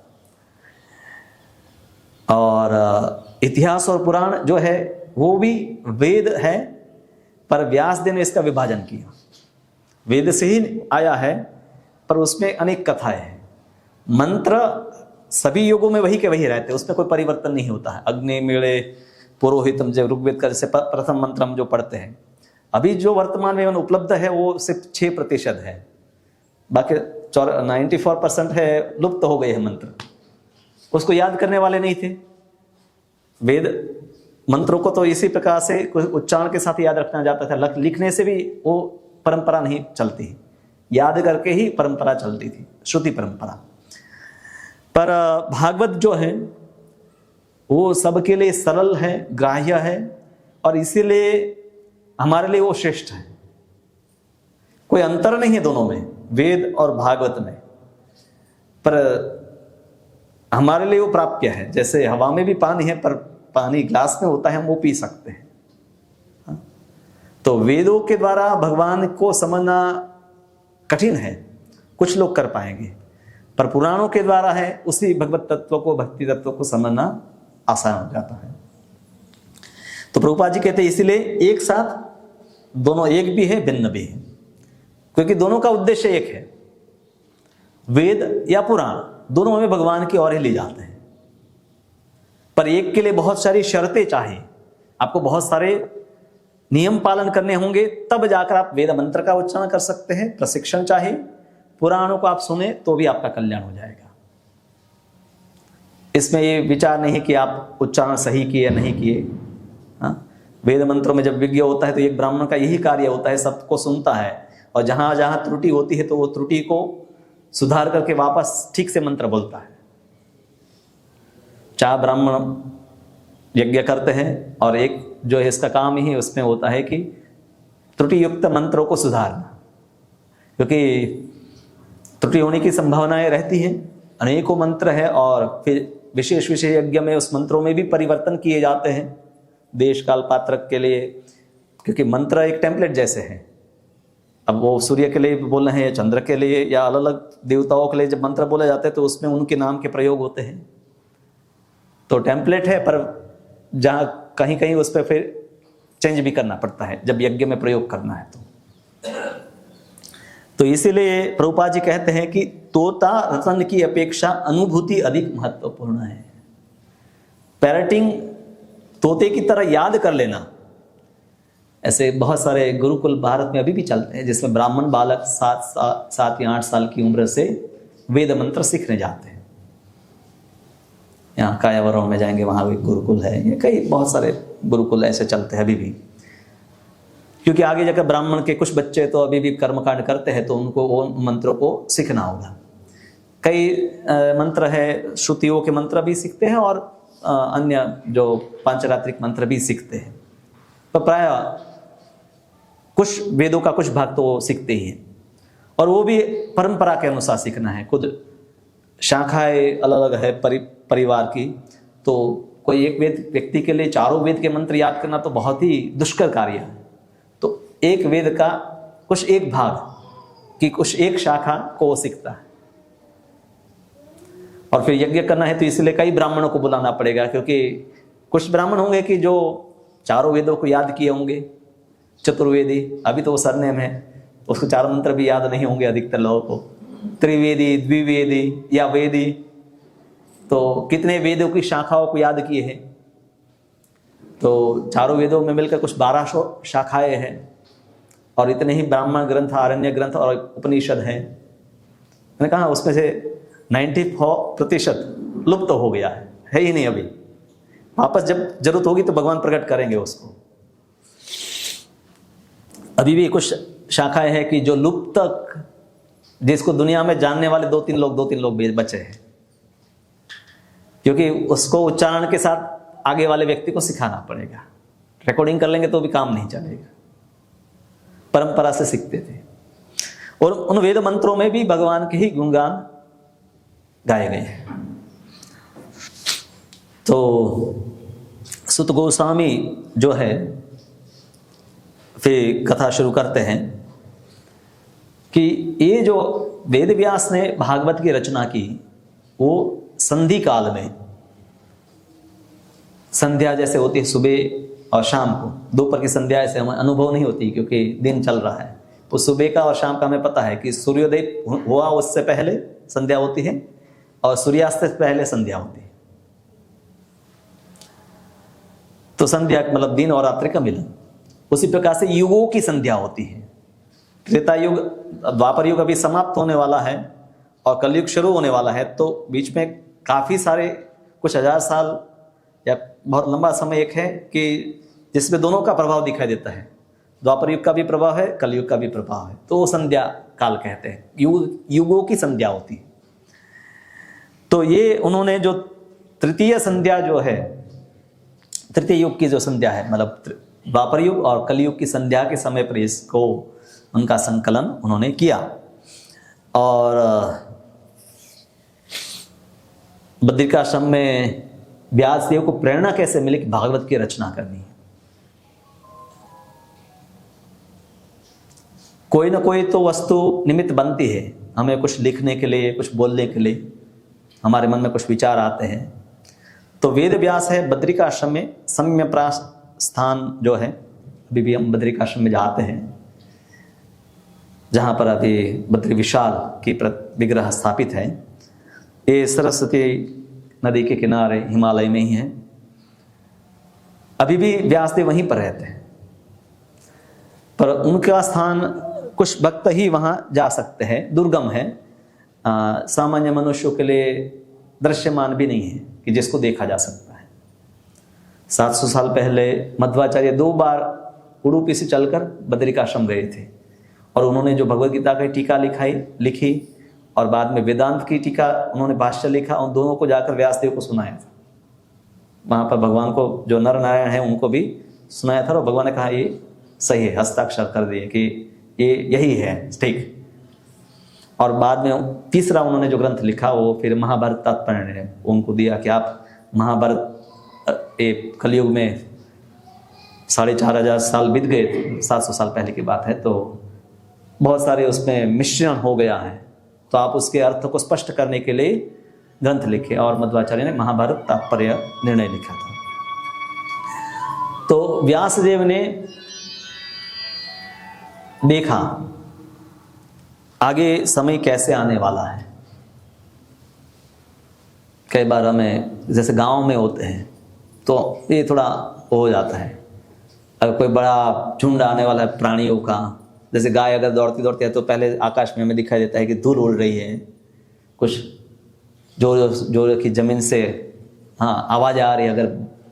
S1: और इतिहास और पुराण जो है वो भी वेद है, पर व्यासदेव ने इसका विभाजन किया। वेद से ही आया है पर उसमें अनेक कथाएं हैं। मंत्र सभी युगों में वही के वही रहते हैं, उसमें कोई परिवर्तन नहीं होता है। अग्नि मीणे पुरोहितम, जब ऋग्वेद का जैसे प्रथम मंत्र हम जो पढ़ते हैं, अभी जो वर्तमान में उपलब्ध है वो सिर्फ 6% है, बाकी 94% है लुप्त हो गए हैं मंत्र। उसको याद करने वाले नहीं थे। वेद मंत्रों को तो इसी प्रकार से उच्चारण के साथ याद रखना जाता था, लिखने से भी वो परंपरा नहीं चलती, याद करके ही परंपरा चलती थी, श्रुति परंपरा। पर भागवत जो है वो सबके लिए सरल है, ग्राह्य है, और इसीलिए हमारे लिए वो श्रेष्ठ है। कोई अंतर नहीं है दोनों में, वेद और भागवत में, पर हमारे लिए वो प्राप्य है। जैसे हवा में भी पानी है, पर पानी ग्लास में होता है, हम वो पी सकते हैं। तो वेदों के द्वारा भगवान को समझना कठिन है, कुछ लोग कर पाएंगे, पर पुराणों के द्वारा है उसी भगवत तत्व को, भक्ति तत्व को समझना आसान हो जाता है। तो प्रभुपाद जी कहते हैं इसीलिए एक साथ दोनों एक भी है, भिन्न भी है, क्योंकि दोनों का उद्देश्य एक है। वेद या पुराण दोनों में भगवान की ओर ही ले जाते हैं, पर एक के लिए बहुत सारी शर्तें चाहिए, आपको बहुत सारे नियम पालन करने होंगे, तब जाकर आप वेद मंत्र का उच्चारण कर सकते हैं। प्रशिक्षण चाहिए। पुराणों को आप सुने तो भी आपका कल्याण हो जाएगा। इसमें ये विचार नहीं कि आप उच्चारण सही किए या नहीं किए। हाँ, वेद मंत्रों में जब विज्ञ होता है तो एक ब्राह्मण का यही कार्य होता है, सबको सुनता है, और जहां जहां त्रुटि होती है तो वो त्रुटि को सुधार करके वापस ठीक से मंत्र बोलता है। चार ब्राह्मण यज्ञ करते हैं और एक जो है इसका काम ही उसमें होता है कि त्रुटि युक्त मंत्रों को सुधारना, क्योंकि त्रुटि होने की संभावनाएं रहती हैं। अनेकों मंत्र है और फिर विशेष विशेष यज्ञ में उस मंत्रों में भी परिवर्तन किए जाते हैं देश काल पात्र के लिए, क्योंकि मंत्र एक टेम्पलेट जैसे हैं। अब वो सूर्य के लिए बोल रहे हैं या चंद्र के लिए या अलग अलग देवताओं के लिए जब मंत्र बोले जाते हैं तो उसमें उनके नाम के प्रयोग होते हैं। तो टेम्पलेट है, पर जहां कहीं कहीं उस पर फिर चेंज भी करना पड़ता है जब यज्ञ में प्रयोग करना है। तो इसीलिए प्रभुपाद जी कहते हैं कि तोता रतन की अपेक्षा अनुभूति अधिक महत्वपूर्ण है। पैरटिंग तोते की तरह याद कर लेना, ऐसे बहुत सारे गुरुकुल भारत में अभी भी चलते हैं जिसमें ब्राह्मण बालक 7 या 8 साल की उम्र से वेद मंत्र सीखने जाते हैं। यहाँ कायावरों में जाएंगे, वहाँ एक गुरुकुल है, ये कई बहुत सारे गुरुकुल ऐसे चलते हैं अभी भी, क्योंकि आगे जाकर ब्राह्मण के कुछ बच्चे तो अभी भी कर्मकांड करते हैं तो उनको वो मंत्रों को सीखना होगा। कई मंत्र है, श्रुतियों के मंत्र भी सीखते हैं और अन्य जो पांचरात्रिक मंत्र भी सीखते हैं। तो प्राय कुछ वेदों का कुछ भाग तो वो सीखते ही हैं, और वो भी परंपरा के अनुसार सीखना है। खुद शाखाएं अलग अलग है परिवार की, तो कोई एक वेद व्यक्ति के लिए चारों वेद के मंत्र याद करना तो बहुत ही दुष्कर कार्य है। तो एक वेद का कुछ एक भाग की कुछ एक शाखा को वो सीखता है, और फिर यज्ञ करना है तो इसलिए कई ब्राह्मणों को बुलाना पड़ेगा, क्योंकि कुछ ब्राह्मण होंगे कि जो चारों वेदों को याद किए होंगे, चतुर्वेदी, अभी तो वो सरनेम है, उसको चारों मंत्र भी याद नहीं होंगे अधिकतर लोगों को, त्रिवेदी, द्विवेदी या वेदी, तो कितने वेदों की शाखाओं को याद किए हैं। तो चारों वेदों में मिलकर कुछ 1200 शाखाएं हैं, और इतने ही ब्राह्मण ग्रंथ, आरण्य ग्रंथ और उपनिषद हैं। मैंने कहा उसमें से 94% लुप्त हो गया है ही नहीं। अभी वापस जब जरूरत होगी तो भगवान प्रकट करेंगे उसको। अभी भी कुछ शाखाएं हैं कि जो लुप्त तक, जिसको दुनिया में जानने वाले 2-3 लोग बचे हैं, क्योंकि उसको उच्चारण के साथ आगे वाले व्यक्ति को सिखाना पड़ेगा। रिकॉर्डिंग कर लेंगे तो भी काम नहीं चलेगा। परंपरा से सीखते थे, और उन वेद मंत्रों में भी भगवान के ही गुणगान गाए गए हैं। तो सुत गोस्वामी जो है फिर कथा शुरू करते हैं कि ये जो वेद व्यास ने भागवत की रचना की, वो संधि काल में, संध्या जैसे होती है सुबह और शाम को, दोपहर की संध्या ऐसे हमें अनुभव नहीं होती क्योंकि दिन चल रहा है। तो सुबह का और शाम का हमें पता है कि सूर्योदय हुआ उससे पहले संध्या होती है और सूर्यास्त से पहले संध्या होती है। तो संध्या मतलब दिन और रात्रि का मिलन। उसी प्रकार से युगों की संध्या होती है। त्रेता युग, द्वापर युग अभी समाप्त होने वाला है और कलयुग शुरू होने वाला है, तो बीच में काफी सारे कुछ 1000 साल या बहुत लंबा समय एक है कि जिसमें दोनों का प्रभाव दिखाई देता है। द्वापर युग का भी प्रभाव है, कलयुग का भी प्रभाव है, तो वो संध्या काल कहते हैं। युगों की संध्या होती है। तो ये उन्होंने जो तृतीय संध्या जो है, तृतीय युग की जो संध्या है, मतलब द्वापर युग और कलयुग की संध्या के समय पर इसको उनका संकलन उन्होंने किया। और बद्रिकाश्रम में व्यासदेव को प्रेरणा कैसे मिली कि भागवत की रचना करनी है। कोई ना कोई तो वस्तु निमित्त बनती है, हमें कुछ लिखने के लिए, कुछ बोलने के लिए, हमारे मन में कुछ विचार आते हैं। तो वेद व्यास है बद्रिकाश्रम में सम्यप्रास स्थान जो है, अभी भी हम बद्रिकाश्रम में जाते हैं, जहाँ पर अभी बद्री विशाल की विग्रह स्थापित है। ये सरस्वती नदी के किनारे हिमालय में ही है। अभी भी व्यासदेव वहीं पर रहते हैं, पर उनका स्थान कुछ भक्त ही वहाँ जा सकते हैं, दुर्गम है, सामान्य मनुष्यों के लिए दृश्यमान भी नहीं है कि जिसको देखा जा सकता है। 700 साल पहले मध्वाचार्य 2 बार उडुपी से चलकर बद्रिकाश्रम गए थे, और उन्होंने जो भगवद गीता की टीका लिखी और बाद में वेदांत की टीका उन्होंने भाष्य लिखा, उन दोनों को जाकर व्यासदेव को सुनाया था। वहाँ पर भगवान को जो नर नारायण है उनको भी सुनाया था, और भगवान ने कहा ये सही है, हस्ताक्षर कर दिए कि ये यही है, ठीक। और बाद में तीसरा उन्होंने जो ग्रंथ लिखा वो फिर महाभारत तात्पर्य है, उनको दिया कि आप महाभारत एक कलयुग में 4500 साल बीत गए, 700 साल पहले की बात है, तो बहुत सारे उसमें मिश्रण हो गया है, तो आप उसके अर्थ को स्पष्ट करने के लिए ग्रंथ लिखे, और मध्वाचार्य ने महाभारत तात्पर्य निर्णय लिखा था। तो व्यासदेव ने देखा आगे समय कैसे आने वाला है। कई बार हमें जैसे गांव में होते हैं तो ये थोड़ा हो जाता है, अगर कोई बड़ा झुंड आने वाला है प्राणियों का, जैसे गाय अगर दौड़ती दौड़ती है तो पहले आकाश में हमें दिखाई देता है कि धूल उड़ रही है, कुछ जोर की जमीन से आवाज़ आ रही है, अगर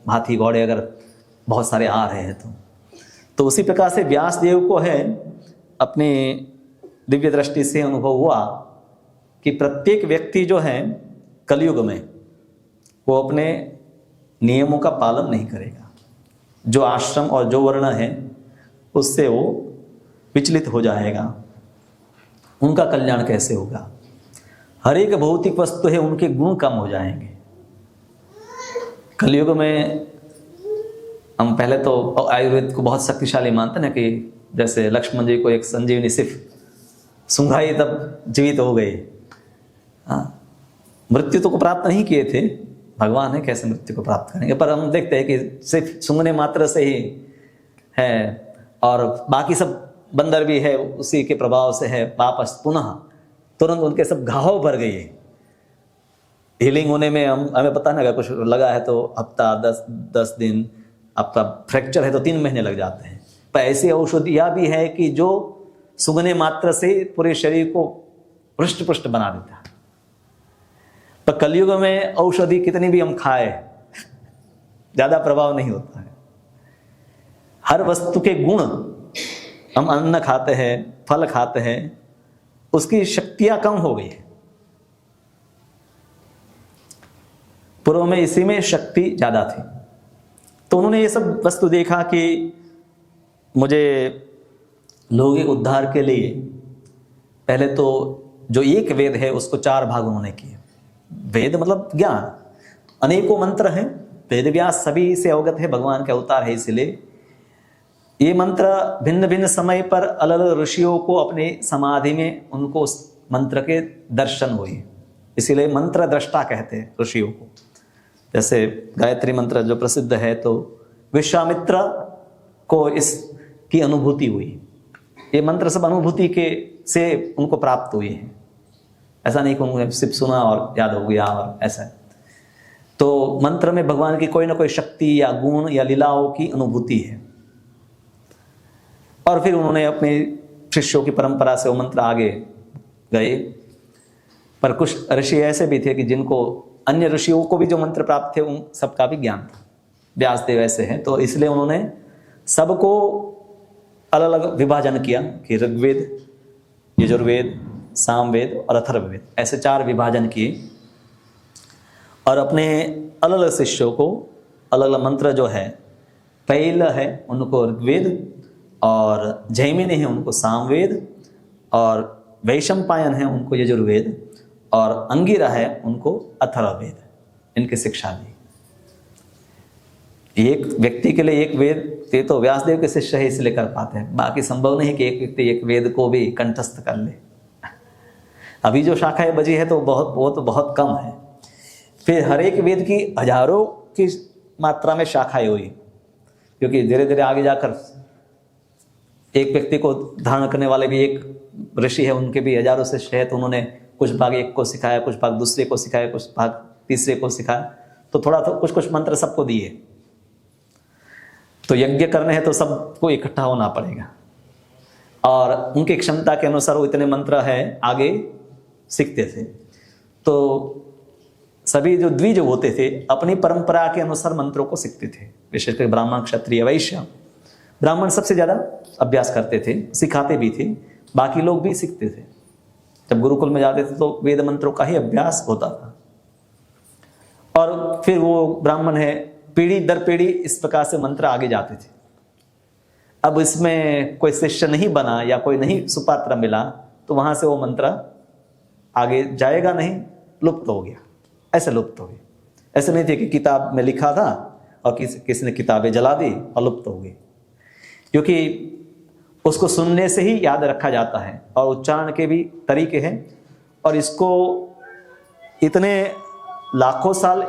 S1: हाथी घोड़े अगर बहुत सारे आ रहे हैं तो उसी प्रकार से व्यासदेव को है अपनी दिव्य दृष्टि से अनुभव हुआ कि प्रत्येक व्यक्ति जो है कलयुग में वो अपने नियमों का पालन नहीं करेगा, जो आश्रम और जो वर्ण है उससे वो विचलित हो जाएगा, उनका कल्याण कैसे होगा। हर एक भौतिक वस्तु है उनके गुण कम हो जाएंगे। कलयुग में हम पहले तो आयुर्वेद को बहुत शक्तिशाली मानते हैं कि जैसे लक्ष्मण जी को एक संजीवनी सिर्फ सुंघाई तब जीवित हो गए। मृत्यु तो को प्राप्त नहीं किए थे, भगवान है कैसे मृत्यु को प्राप्त करेंगे, पर हम देखते हैं कि सिर्फ सूंघने मात्र से ही है, और बाकी सब बंदर भी है उसी के प्रभाव से है, वापस पुनः तुरंत उनके सब घाव भर गए। हीलिंग होने में हमें पता ना, अगर कुछ लगा है तो हफ्ता 10 दिन, आपका फ्रैक्चर है तो 3 महीने लग जाते हैं। पर ऐसी औषधियाँ भी है कि जो सूंघने मात्र से पूरे शरीर को पृष्ठ पुष्ट बना देता है। पर कलयुग में औषधि कितनी भी हम खाए ज्यादा प्रभाव नहीं होता है। हर वस्तु के गुण, हम अन्न खाते हैं, फल खाते हैं, उसकी शक्तियां कम हो गई है। पूर्व में इसी में शक्ति ज्यादा थी। तो उन्होंने ये सब वस्तु देखा कि मुझे लौकिक उद्धार के लिए पहले तो जो एक वेद है उसको 4 भाग उन्होंने किए। वेद मतलब ज्ञान, अनेकों मंत्र हैं, वेद व्यास सभी से अवगत है, भगवान के अवतार है, इसलिए ये मंत्र भिन्न भिन्न समय पर अलग अलग ऋषियों को अपने समाधि में उनको उस मंत्र के दर्शन हुए, इसीलिए मंत्र दृष्टा कहते हैं ऋषियों को। जैसे गायत्री मंत्र जो प्रसिद्ध है, तो विश्वामित्र को इसकी अनुभूति हुई। ये मंत्र सब अनुभूति के से उनको प्राप्त हुए हैं, ऐसा नहीं कि उन्होंने सिर्फ सुना और याद हो गया और ऐसा। तो मंत्र में भगवान की कोई ना कोई शक्ति या गुण या लीलाओं की अनुभूति है। और फिर उन्होंने अपने शिष्यों की परंपरा से वो मंत्र आगे गए। पर कुछ ऋषि ऐसे भी थे कि जिनको अन्य ऋषियों को भी जो मंत्र प्राप्त थे उन सबका भी ज्ञान था। व्यासदेव ऐसे हैं, तो इसलिए उन्होंने सबको अलग अलग विभाजन किया कि ऋग्वेद, यजुर्वेद, सामवेद और अथर्ववेद, ऐसे 4 विभाजन किए, और अपने अलग अलग शिष्यों को अलग अलग मंत्र जो है, पहला है उनको ऋग्वेद, और जैमिनी है उनको सामवेद, और वैशंपायन है उनको यजुर्वेद, और अंगिरा है उनको अथर्ववेद, इनकी शिक्षा दी। एक व्यक्ति के लिए एक वेद, ये तो व्यासदेव के शिष्य है इसलिए कर पाते हैं, बाकी संभव नहीं कि एक व्यक्ति एक वेद को भी कंठस्थ कर ले। अभी जो शाखाएं बची है तो वो तो बहुत कम है। फिर हर एक वेद की हजारों की मात्रा में शाखाएं हुई, क्योंकि धीरे धीरे आगे जाकर एक व्यक्ति को धारण करने वाले भी एक ऋषि है, उनके भी हजारों शिष्य है, तो उन्होंने कुछ भाग एक को सिखाया, कुछ भाग दूसरे को सिखाया, कुछ भाग तीसरे को सिखाया, तो थोड़ा कुछ कुछ मंत्र सबको दिए। तो यज्ञ करने हैं तो सबको इकट्ठा होना पड़ेगा, और उनकी क्षमता के अनुसार वो इतने मंत्र है आगे सीखते थे। तो सभी जो द्विज होते थे अपनी परंपरा के अनुसार मंत्रों को सीखते थे, विशेषकर ब्राह्मण, क्षत्रिय, वैश्य। ब्राह्मण सबसे ज्यादा अभ्यास करते थे, सिखाते भी थे, बाकी लोग भी सीखते थे। जब गुरुकुल में जाते थे तो वेद मंत्रों का ही अभ्यास होता था, और फिर वो ब्राह्मण है पीढ़ी दर पीढ़ी इस प्रकार से मंत्र आगे जाते थे। अब इसमें कोई शिष्य नहीं बना या कोई नहीं सुपात्र मिला तो वहां से वो मंत्र आगे जाएगा नहीं, लुप्त हो गया। ऐसे लुप्त हो गए। ऐसे नहीं थे कि किताब में लिखा था और किसी ने किताबें जला दी और लुप्त हो गई, क्योंकि उसको सुनने से ही याद रखा जाता है और उच्चारण के भी तरीके हैं, और इसको इतने लाखों साल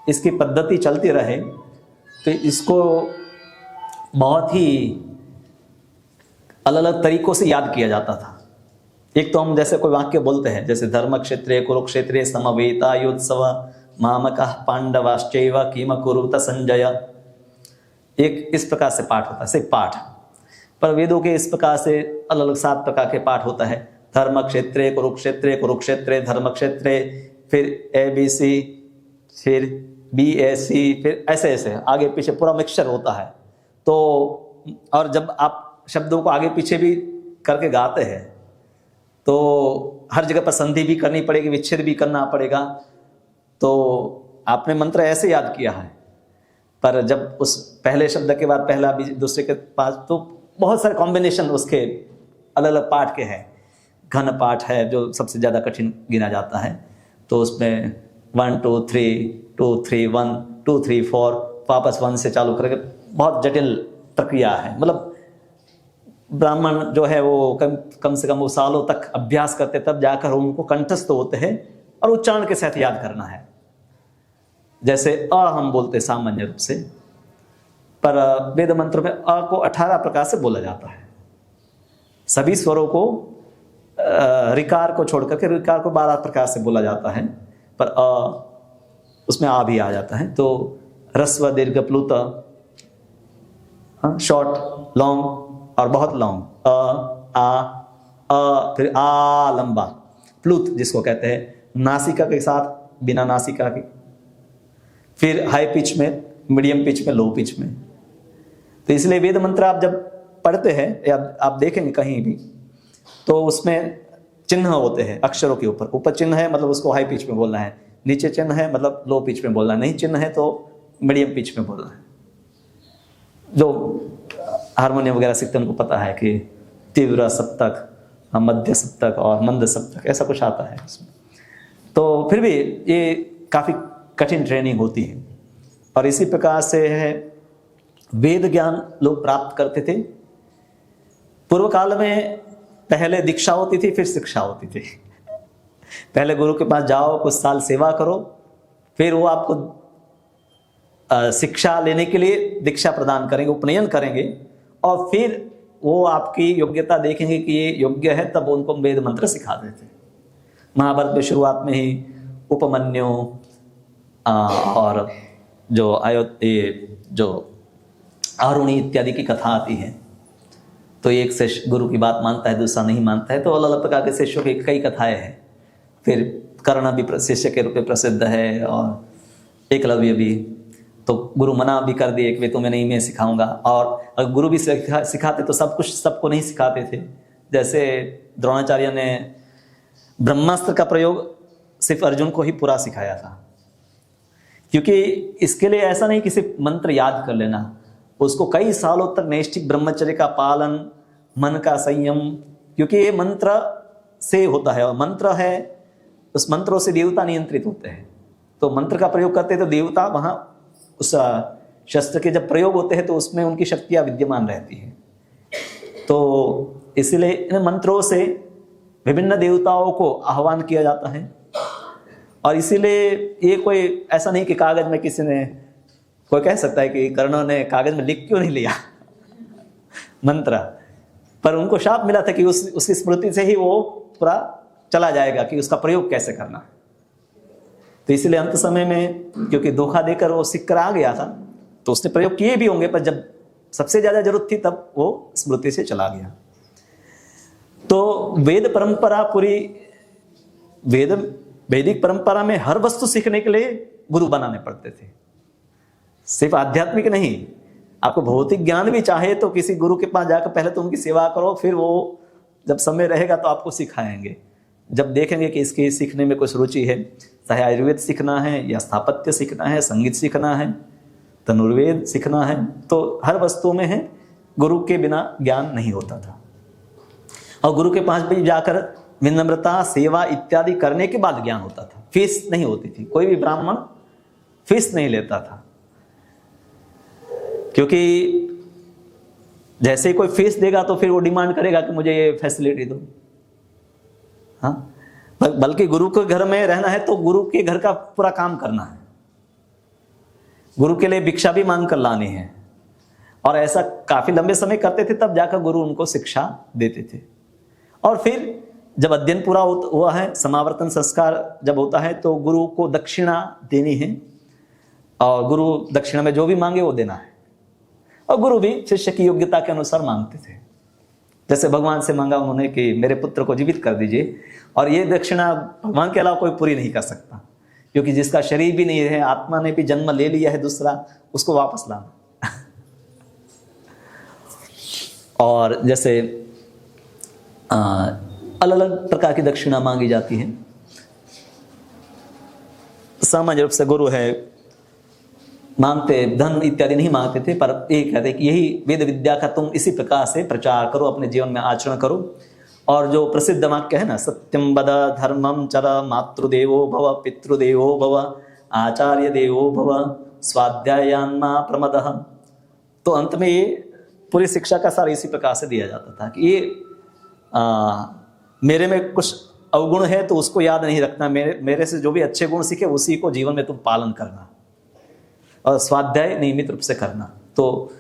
S1: इसकी पद्धति चलती रहे तो इसको बहुत ही अलग अलग तरीकों से याद किया जाता था। एक तो हम जैसे कोई वाक्य बोलते हैं, जैसे धर्म क्षेत्रे कुरुक्षेत्रे समवेतायुत्सव मामकः पांडवाश्चैव किम कुरुत संजय, एक इस प्रकार से पाठ होता है, सिर्फ पाठ। पर वेदों के इस प्रकार से अलग अलग 7 प्रकार के पाठ होता है। धर्म क्षेत्रे कुरुक्षेत्रे, कुरुक्षेत्रे धर्म क्षेत्रे, फिर ABC, फिर BAC, फिर ऐसे ऐसे आगे पीछे पूरा मिक्सचर होता है। तो और जब आप शब्दों को आगे पीछे भी करके गाते हैं तो हर जगह पर संधि भी करनी पड़ेगी, विच्छेद भी करना पड़ेगा। तो आपने मंत्र ऐसे याद किया है, पर जब उस पहले शब्द के बाद पहला भी दूसरे के पास, तो बहुत सारे कॉम्बिनेशन उसके अलग अलग पाठ के हैं। घन पाठ है जो सबसे ज़्यादा कठिन गिना जाता है, तो उसमें 1 2 3 2 3 1 2 3 4 वापस 1 से चालू करके बहुत जटिल प्रक्रिया है। मतलब ब्राह्मण जो है वो कम से कम वो सालों तक अभ्यास करते, तब जाकर उनको कंठस्थ होते हैं, और उच्चारण के साथ याद करना है। जैसे अ हम बोलते सामान्य रूप से, पर वेद मंत्र में अ को 18 प्रकार से बोला जाता है। सभी स्वरों को रिकार को छोड़ करके रिकार को 12 प्रकार से बोला जाता है, पर अ उसमें आ भी आ जाता है। तो ह्रस्व, दीर्घ, प्लुत, शॉर्ट, लॉन्ग और बहुत लॉन्ग, फिर आ लंबा, प्लुत जिसको कहते हैं नासिका के साथ बिना नासिका के, फिर हाई पिच में, मीडियम पिच में, लो पिच में। तो इसलिए वेद मंत्र आप जब पढ़ते हैं या आप देखेंगे कहीं भी, तो उसमें चिन्ह होते हैं अक्षरों के ऊपर। ऊपर चिन्ह है मतलब उसको हाई पिच में बोलना है, नीचे चिन्ह है मतलब लो पिच में बोलना है, नहीं चिन्ह है तो मीडियम पिच में बोलना है। जो हारमोनियम वगैरह सीखते हैं उनको पता है कि तीव्र सप्तक, मध्य सप्तक और मंद सप्तक, ऐसा कुछ आता है इसमें। तो फिर भी ये काफ़ी कठिन ट्रेनिंग होती है, और इसी प्रकार से है वेद ज्ञान लोग प्राप्त करते थे। पूर्व काल में पहले दीक्षा होती थी, फिर शिक्षा होती थी। पहले गुरु के पास जाओ, कुछ साल सेवा करो, फिर वो आपको शिक्षा लेने के लिए दीक्षा प्रदान करेंगे, उपनयन करेंगे, और फिर वो आपकी योग्यता देखेंगे कि ये योग्य है, तब उनको वेद मंत्र सिखा देते। महाभारत में शुरुआत में ही उपमन्यु और जो आरुणी इत्यादि की कथा आती है, तो एक शिष्य गुरु की बात मानता है, दूसरा नहीं मानता है, तो अलग अलग प्रकार के शिष्यों की कई कथाएं हैं। फिर कर्ण भी शिष्य के रूप में प्रसिद्ध है, और एकलव्य भी। तो गुरु मना भी कर दिए कि वे तुम्हें नहीं, मैं सिखाऊंगा। और अगर गुरु भी सिखाते तो सब कुछ सबको नहीं सिखाते थे। जैसे द्रोणाचार्य ने ब्रह्मास्त्र का प्रयोग सिर्फ अर्जुन को ही पूरा सिखाया था, क्योंकि इसके लिए ऐसा नहीं कि सिर्फ मंत्र याद कर लेना, उसको कई सालों तक नैष्ठिक ब्रह्मचर्य का पालन, मन का संयम, क्योंकि ये मंत्र से होता है और मंत्र है, उस मंत्रों से देवता नियंत्रित होते हैं। तो मंत्र का प्रयोग करते हैं तो देवता वहां उस शस्त्र के जब प्रयोग होते हैं तो उसमें उनकी शक्तियां विद्यमान रहती हैं। तो इसलिए इन मंत्रों से विभिन्न देवताओं को आह्वान किया जाता है। और इसीलिए ये कोई ऐसा नहीं कि कागज में किसी ने, कोई कह सकता है कि कर्णों ने कागज में लिख क्यों नहीं लिया मंत्र, पर उनको शाप मिला था कि उसकी स्मृति से ही वो पूरा चला जाएगा कि उसका प्रयोग कैसे करना। तो इसलिए अंत समय में क्योंकि धोखा देकर वो सिख कर आ गया था तो उसने प्रयोग किए भी होंगे, पर जब सबसे ज्यादा जरूरत थी तब वो स्मृति से चला गया। तो वेद परंपरा पूरी, वैदिक परंपरा में हर वस्तु सीखने के लिए गुरु बनाने पड़ते थे, सिर्फ आध्यात्मिक नहीं। आपको भौतिक ज्ञान भी चाहे तो किसी गुरु के पास जाकर पहले तो उनकी सेवा करो, फिर वो जब समय रहेगा तो आपको सिखाएंगे। जब देखेंगे कि इसके सीखने में कुछ रुचि है, चाहे आयुर्वेद सीखना है या स्थापत्य सीखना है, संगीत सीखना है, धनुर्वेद सीखना है, तो हर वस्तु में है, गुरु के बिना ज्ञान नहीं होता था। और गुरु के पास भी जाकर विनम्रता, सेवा इत्यादि करने के बाद ज्ञान होता था, फीस नहीं होती थी। कोई भी ब्राह्मण फीस नहीं लेता था, क्योंकि जैसे ही कोई फीस देगा तो फिर वो डिमांड करेगा कि मुझे ये फैसिलिटी दो। हाँ, बल्कि गुरु के घर में रहना है तो गुरु के घर का पूरा काम करना है, गुरु के लिए भिक्षा भी मांग कर लानी है। और ऐसा काफी लंबे समय करते थे, तब जाकर गुरु उनको शिक्षा देते थे। और फिर जब अध्ययन पूरा हुआ है, समावर्तन संस्कार जब होता है तो गुरु को दक्षिणा देनी है, और गुरु दक्षिणा में जो भी मांगे वो देना है। और गुरु भी शिष्य की योग्यता के अनुसार मांगते थे। जैसे भगवान से मांगा उन्होंने कि मेरे पुत्र को जीवित कर दीजिए, और ये दक्षिणा भगवान के अलावा कोई पूरी नहीं कर सकता, क्योंकि जिसका शरीर भी नहीं है, आत्मा ने भी जन्म ले लिया है दूसरा, उसको वापस लाना। और जैसे अलग अलग प्रकार की दक्षिणा मांगी जाती है। सामान्य रूप से गुरु है मांगते, धन इत्यादि नहीं मांगते थे, पर ये कहते कि यही वेद विद्या का तुम इसी प्रकार से प्रचार करो, अपने जीवन में आचरण करो। और जो प्रसिद्ध वाक्य है ना, सत्यम वद धर्मम चर, मातृदेवो भव, पितृदेवो भव, आचार्य देवो भव, स्वाध्यायान्मा प्रमदः। तो अंत में ये पूरी शिक्षा का सार इसी प्रकार से दिया जाता था कि ये मेरे में कुछ अवगुण है तो उसको याद नहीं रखना, मेरे से जो भी अच्छे गुण सीखे उसी को जीवन में तुम पालन करना, और स्वाध्याय नियमित रूप से करना। तो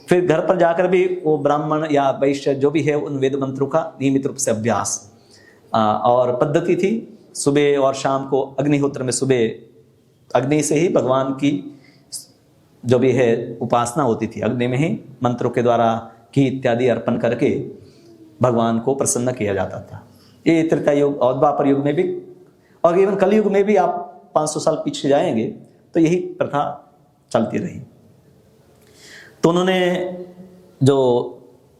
S1: फिर घर पर जाकर भी वो ब्राह्मण या वैश्य जो भी है उन वेद मंत्रों का नियमित रूप से अभ्यास। और पद्धति थी सुबह और शाम को अग्निहोत्र में, सुबह अग्नि से ही भगवान की जो भी है उपासना होती थी, अग्नि में ही मंत्रों के द्वारा घी इत्यादि अर्पण करके भगवान को प्रसन्न किया जाता था। ये त्रेता युग और द्वापर युग में भी, और इवन कलयुग में भी आप 500 साल पीछे जाएंगे तो यही प्रथा चलती रही। तो उन्होंने, जो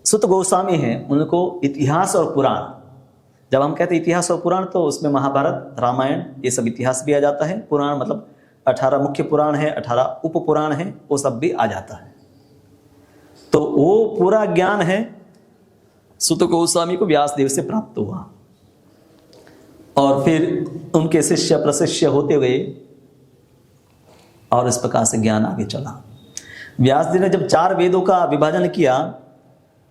S1: सुत गोस्वामी हैं, उनको इतिहास और पुराण, जब हम कहते हैं इतिहास और पुराण तो उसमें महाभारत, रामायण, ये सब इतिहास भी आ जाता है। पुराण मतलब 18 मुख्य पुराण है, 18 उप पुराण है, वो सब भी आ जाता है। तो वो पूरा ज्ञान है सुत गोस्वामी को व्यासदेव से प्राप्त हुआ, और फिर उनके शिष्य प्रशिष्य होते हुए और इस प्रकार से ज्ञान आगे चला। व्यास जी ने जब 4 वेदों का विभाजन किया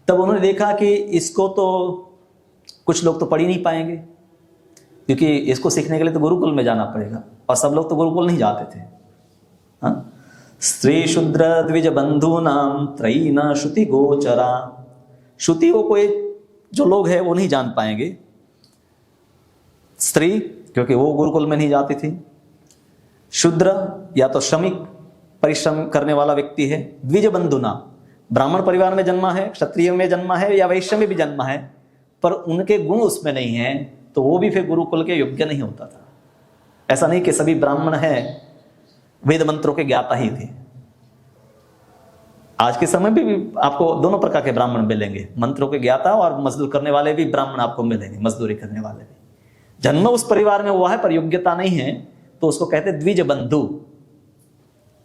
S1: तब उन्होंने देखा कि इसको तो कुछ लोग तो पढ़ ही नहीं पाएंगे, क्योंकि इसको सीखने के लिए तो गुरुकुल में जाना पड़ेगा, और सब लोग तो गुरुकुल नहीं जाते थे। हाँ? स्त्री शूद्र द्विज बंधु नाम त्रयीना श्रुति गोचरा। श्रुति को कोई जो लोग हैं वो नहीं जान पाएंगे। स्त्री क्योंकि वो गुरुकुल में नहीं जाती थी, शूद्र या तो श्रमिक परिश्रम करने वाला व्यक्ति है, द्विज बंधु नाम, ब्राह्मण परिवार में जन्मा है, क्षत्रिय में जन्मा है या वैश्य में भी जन्मा है, पर उनके गुण उसमें नहीं है, तो वो भी फिर गुरुकुल के योग्य नहीं होता था। ऐसा नहीं कि सभी ब्राह्मण हैं वेद मंत्रों के ज्ञाता ही थे। आज के समय भी आपको दोनों प्रकार के ब्राह्मण मिलेंगे, मंत्रों के ज्ञाता और मजदूर करने वाले भी ब्राह्मण आपको मिलेंगे, मजदूरी करने वाले भी। जन्म उस परिवार में हुआ है पर योग्यता नहीं है, तो उसको कहते द्विज बंधु।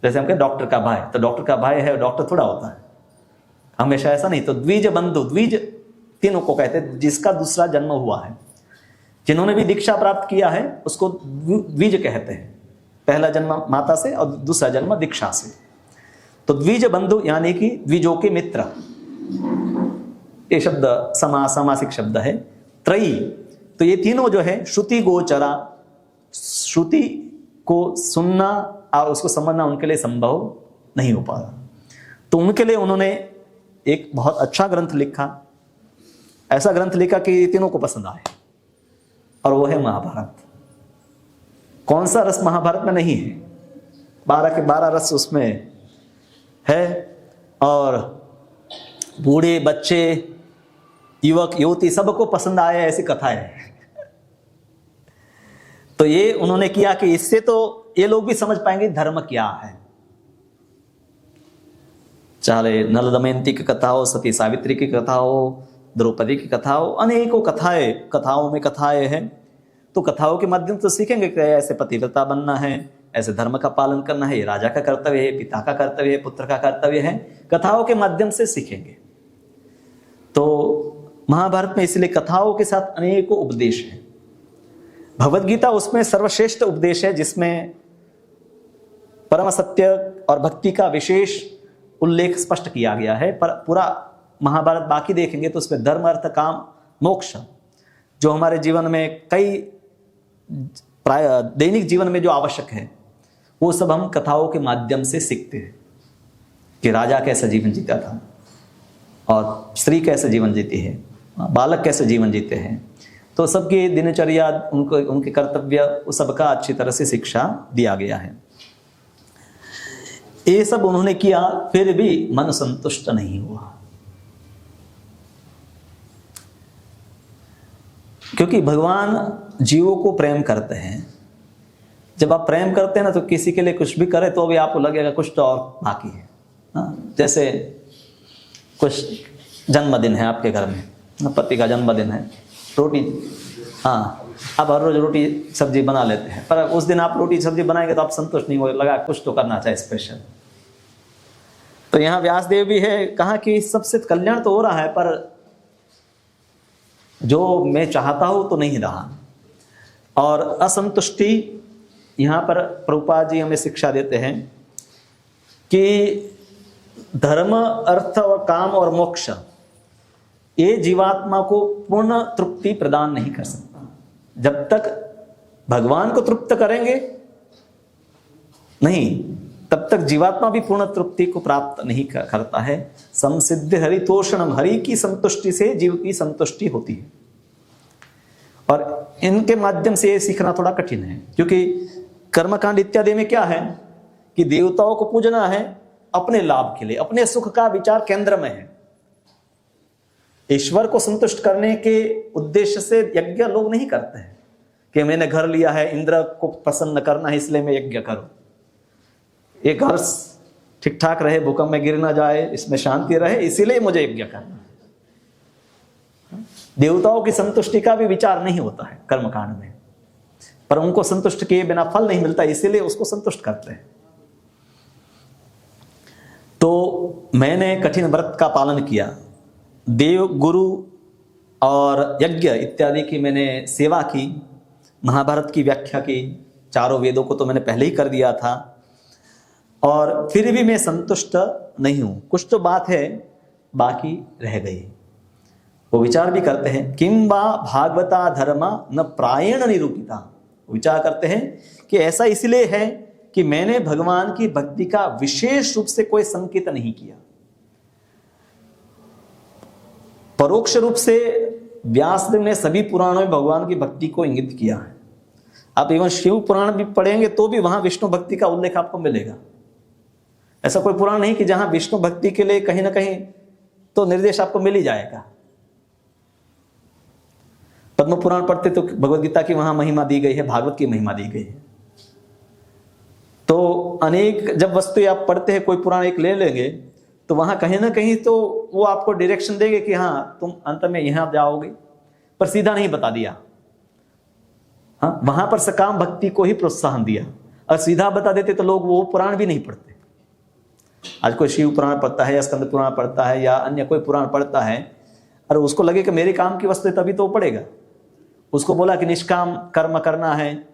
S1: जैसे हम कहें डॉक्टर का भाई, तो डॉक्टर का भाई है, डॉक्टर थोड़ा होता है हमेशा, ऐसा नहीं। तो द्विज बंधु, द्विज तीनों को कहते हैं जिसका दूसरा जन्म हुआ है। जिन्होंने भी दीक्षा प्राप्त किया है उसको द्विज कहते हैं, पहला जन्म माता से और दूसरा जन्म दीक्षा से। तो द्विज बंधु यानी कि द्विजों के मित्र, ये शब्द समासिक शब्द है। त्रयी, तो ये तीनों जो है श्रुति गोचरा, श्रुति को सुनना और उसको समझना उनके लिए संभव नहीं हो पाया, तो उनके लिए उन्होंने एक बहुत अच्छा ग्रंथ लिखा, ऐसा ग्रंथ लिखा कि तीनों को पसंद आए, और वो है महाभारत। कौन सा रस महाभारत में नहीं है, 12 के 12 रस उसमें है, और बूढ़े बच्चे युवक युवती सबको पसंद आए ऐसी कथाएं हैं। तो ये उन्होंने किया कि इससे तो ये लोग भी समझ पाएंगे धर्म क्या है। चाहे नल दमयंती की कथा हो, सती सावित्री की कथा हो, द्रौपदी की कथा हो, अनेकों कथाओं में कथाएं हैं। तो कथाओं के माध्यम से सीखेंगे कि ऐसे पतिव्रता बनना है, ऐसे धर्म का पालन करना है, ये राजा का कर्तव्य है, पिता का कर्तव्य है, पुत्र का कर्तव्य है, कथाओं के माध्यम से सीखेंगे। तो महाभारत में इसलिए कथाओं के साथ अनेकों उपदेश हैं। भगवद गीता उसमें सर्वश्रेष्ठ उपदेश है, जिसमें परम सत्य और भक्ति का विशेष उल्लेख स्पष्ट किया गया है। पर पूरा महाभारत बाकी देखेंगे तो उसमें धर्म अर्थ काम मोक्ष, जो हमारे जीवन में कई दैनिक जीवन में जो आवश्यक है, वो सब हम कथाओं के माध्यम से सीखते हैं कि राजा कैसा जीवन जीता था, और स्त्री कैसे जीवन जीती है, बालक कैसे जीवन जीते हैं। तो सबकी दिनचर्या, उनके कर्तव्य, उस सबका अच्छी तरह से शिक्षा दिया गया है। ये सब उन्होंने किया, फिर भी मन संतुष्ट नहीं हुआ, क्योंकि भगवान जीवों को प्रेम करते हैं। जब आप प्रेम करते हैं ना, तो किसी के लिए कुछ भी करे तो भी आपको लगेगा कुछ तो और बाकी है। जैसे कुछ जन्मदिन है आपके घर में, पति का जन्मदिन है, रोटी, आप हर रोज रोटी सब्जी बना लेते हैं, पर उस दिन आप रोटी सब्जी बनाएंगे तो आप संतुष्ट नहीं हो, लगा कुछ तो करना चाहिए स्पेशल। तो यहाँ व्यासदेव भी है, कहा कि सबसे कल्याण तो हो रहा है, पर जो मैं चाहता हूं तो नहीं रहा। और असंतुष्टि, यहाँ पर प्रभुपाद जी हमें शिक्षा देते हैं कि धर्म, अर्थ और काम और मोक्ष, ये जीवात्मा को पूर्ण तृप्ति प्रदान नहीं कर सकता। जब तक भगवान को तृप्त करेंगे नहीं, तब तक जीवात्मा भी पूर्ण तृप्ति को प्राप्त नहीं करता है। संसिद्ध हरितोषणम, हरि की संतुष्टि से जीव की संतुष्टि होती है। और इनके माध्यम से ये सीखना थोड़ा कठिन है, क्योंकि कर्मकांड इत्यादि में क्या है कि देवताओं को पूजना है अपने लाभ के लिए, अपने सुख का विचार केंद्र में है। ईश्वर को संतुष्ट करने के उद्देश्य से यज्ञ लोग नहीं करते हैं कि मैंने घर लिया है, इंद्र को प्रसन्न करना है इसलिए मैं यज्ञ करूं, ये घर ठीक ठाक रहे, भूकंप में गिर ना जाए, इसमें शांति रहे, इसीलिए मुझे यज्ञ करना है। देवताओं की संतुष्टि का भी विचार नहीं होता है कर्मकांड में, पर उनको संतुष्ट किए बिना फल नहीं मिलता, इसीलिए उसको संतुष्ट करते हैं। तो मैंने कठिन व्रत का पालन किया, देव गुरु और यज्ञ इत्यादि की मैंने सेवा की, महाभारत की व्याख्या की, चारों वेदों को तो मैंने पहले ही कर दिया था, और फिर भी मैं संतुष्ट नहीं हूं। कुछ तो बात है बाकी रह गई। वो विचार भी करते हैं, किंबा भागवता धर्मा न प्रायण निरूपिता। विचार करते हैं कि ऐसा इसलिए है कि मैंने भगवान की भक्ति का विशेष रूप से कोई संकेत नहीं किया। परोक्ष रूप से व्यासदेव ने सभी पुराणों में भगवान की भक्ति को इंगित किया है। आप एवं शिव पुराण भी पढ़ेंगे तो भी वहां विष्णु भक्ति का उल्लेख आपको मिलेगा। ऐसा कोई पुराण नहीं कि जहां विष्णु भक्ति के लिए कहीं ना कहीं तो निर्देश आपको मिल ही जाएगा। पद्म पुराण पढ़ते तो भगवद गीता की वहां महिमा दी गई है, भागवत की महिमा दी गई है। तो अनेक जब वस्तु आप पढ़ते हैं, कोई पुराण एक ले लेंगे तो वहां कहीं ना कहीं तो वो आपको डायरेक्शन देंगे कि हाँ तुम अंत में यहां जाओगे, पर सीधा नहीं बता दिया। हाँ, वहां पर सकाम भक्ति को ही प्रोत्साहन दिया, और सीधा बता देते तो लोग वो पुराण भी नहीं पढ़ते। आज कोई शिव पुराण पढ़ता है या स्कंद पुराण पढ़ता है या अन्य कोई पुराण पढ़ता है, और उसको लगे कि मेरे काम की वस्तु है तभी तो वो पढ़ेगा। उसको बोला कि निष्काम कर्म करना है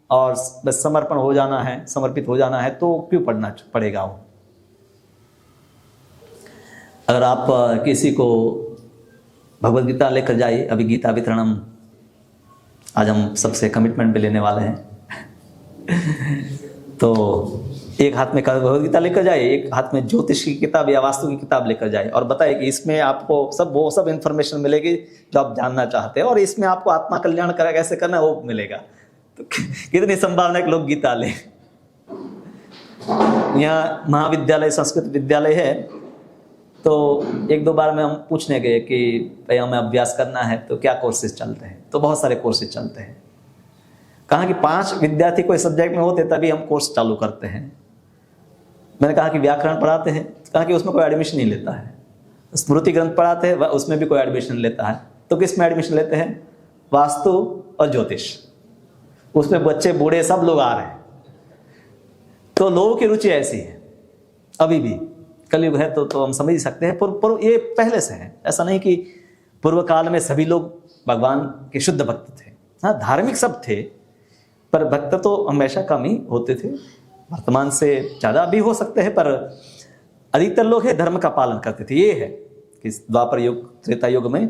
S1: और बस समर्पण हो जाना है, समर्पित हो जाना है, तो क्यों पढ़ेगा वो। अगर आप किसी को भगवद गीता लेकर जाइए, अभी गीता वितरणम आज हम सबसे कमिटमेंट भी लेने वाले हैं तो एक हाथ में भगवद गीता लेकर जाए, एक हाथ में ज्योतिष की किताब या वास्तु की किताब लेकर जाए और बताए कि इसमें आपको वो सब इंफॉर्मेशन मिलेगी जो आप जानना चाहते हैं, और इसमें आपको आत्मा कल्याण कैसे करना है वो मिलेगा। तो कितनी संभावना है कि लोग गीता लें। यहाँ महाविद्यालय संस्कृत विद्यालय है, तो एक दो बार में हम पूछने गए कि भाई हमें अभ्यास करना है तो क्या कोर्सेज चलते हैं, तो बहुत सारे कोर्सेज चलते हैं। कहा कि 5 विद्यार्थी कोई सब्जेक्ट में होते तभी हम कोर्स चालू करते हैं। मैंने कहा कि व्याकरण पढ़ाते हैं, कहा कि उसमें कोई एडमिशन नहीं लेता है। स्मृति ग्रंथ पढ़ाते हैं, उसमें भी कोई एडमिशन लेता है, तो किस में एडमिशन लेते हैं? वास्तु और ज्योतिष, उसमें बच्चे बूढ़े सब लोग आ रहे हैं। तो लोगों की रुचि ऐसी है अभी भी, कलयुग है तो हम समझ ही सकते हैं। पर ये पहले से है, ऐसा नहीं कि पूर्व काल में सभी लोग भगवान के शुद्ध भक्त थे। हाँ, धार्मिक सब थे, पर भक्त तो हमेशा कम ही होते थे। वर्तमान से ज़्यादा भी हो सकते हैं, पर अधिकतर लोग है धर्म का पालन करते थे। ये है कि द्वापर युग त्रेता युग में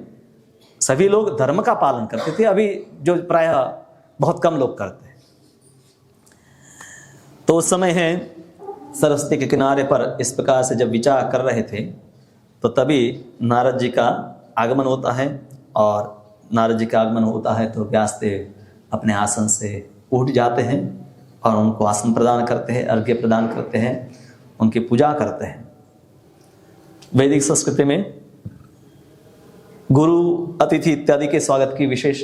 S1: सभी लोग धर्म का पालन करते थे, अभी जो प्रायः बहुत कम लोग करते हैं। तो उस समय है सरस्वती के किनारे पर इस प्रकार से जब विचार कर रहे थे, तो तभी नारद जी का आगमन होता है। और नारद जी का आगमन होता है तो व्यासदेव अपने आसन से उठ जाते हैं और उनको आसन प्रदान करते हैं, अर्घ्य प्रदान करते हैं, उनकी पूजा करते हैं। वैदिक संस्कृति में गुरु, अतिथि इत्यादि के स्वागत की विशेष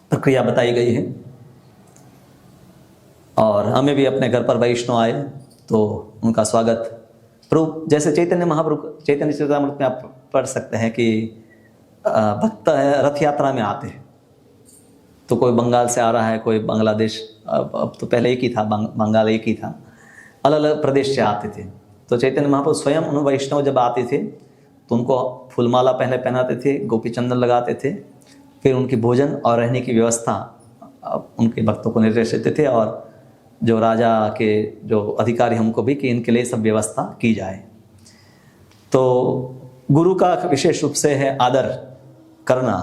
S1: प्रक्रिया बताई गई है। और हमें भी अपने घर पर वैष्णव आए तो उनका स्वागत प्रभु, जैसे चैतन्य महाप्रभु चैतन्य चरितामृत में आप पढ़ सकते हैं कि भक्त रथ यात्रा में आते हैं, तो कोई बंगाल से आ रहा है, कोई बांग्लादेश, अब तो पहले एक ही था, बंगाल एक ही था, अलग अलग प्रदेश से आते थे। तो चैतन्य महाप्रभु स्वयं उन वैष्णव जब आते थे तो उनको फूलमाला पहले पहनाते थे, गोपी चंदन लगाते थे, फिर उनकी भोजन और रहने की व्यवस्था उनके भक्तों को निर्देश देते थे, और जो राजा के जो अधिकारी हमको भी कि इनके लिए सब व्यवस्था की जाए। तो गुरु का विशेष रूप से है आदर करना,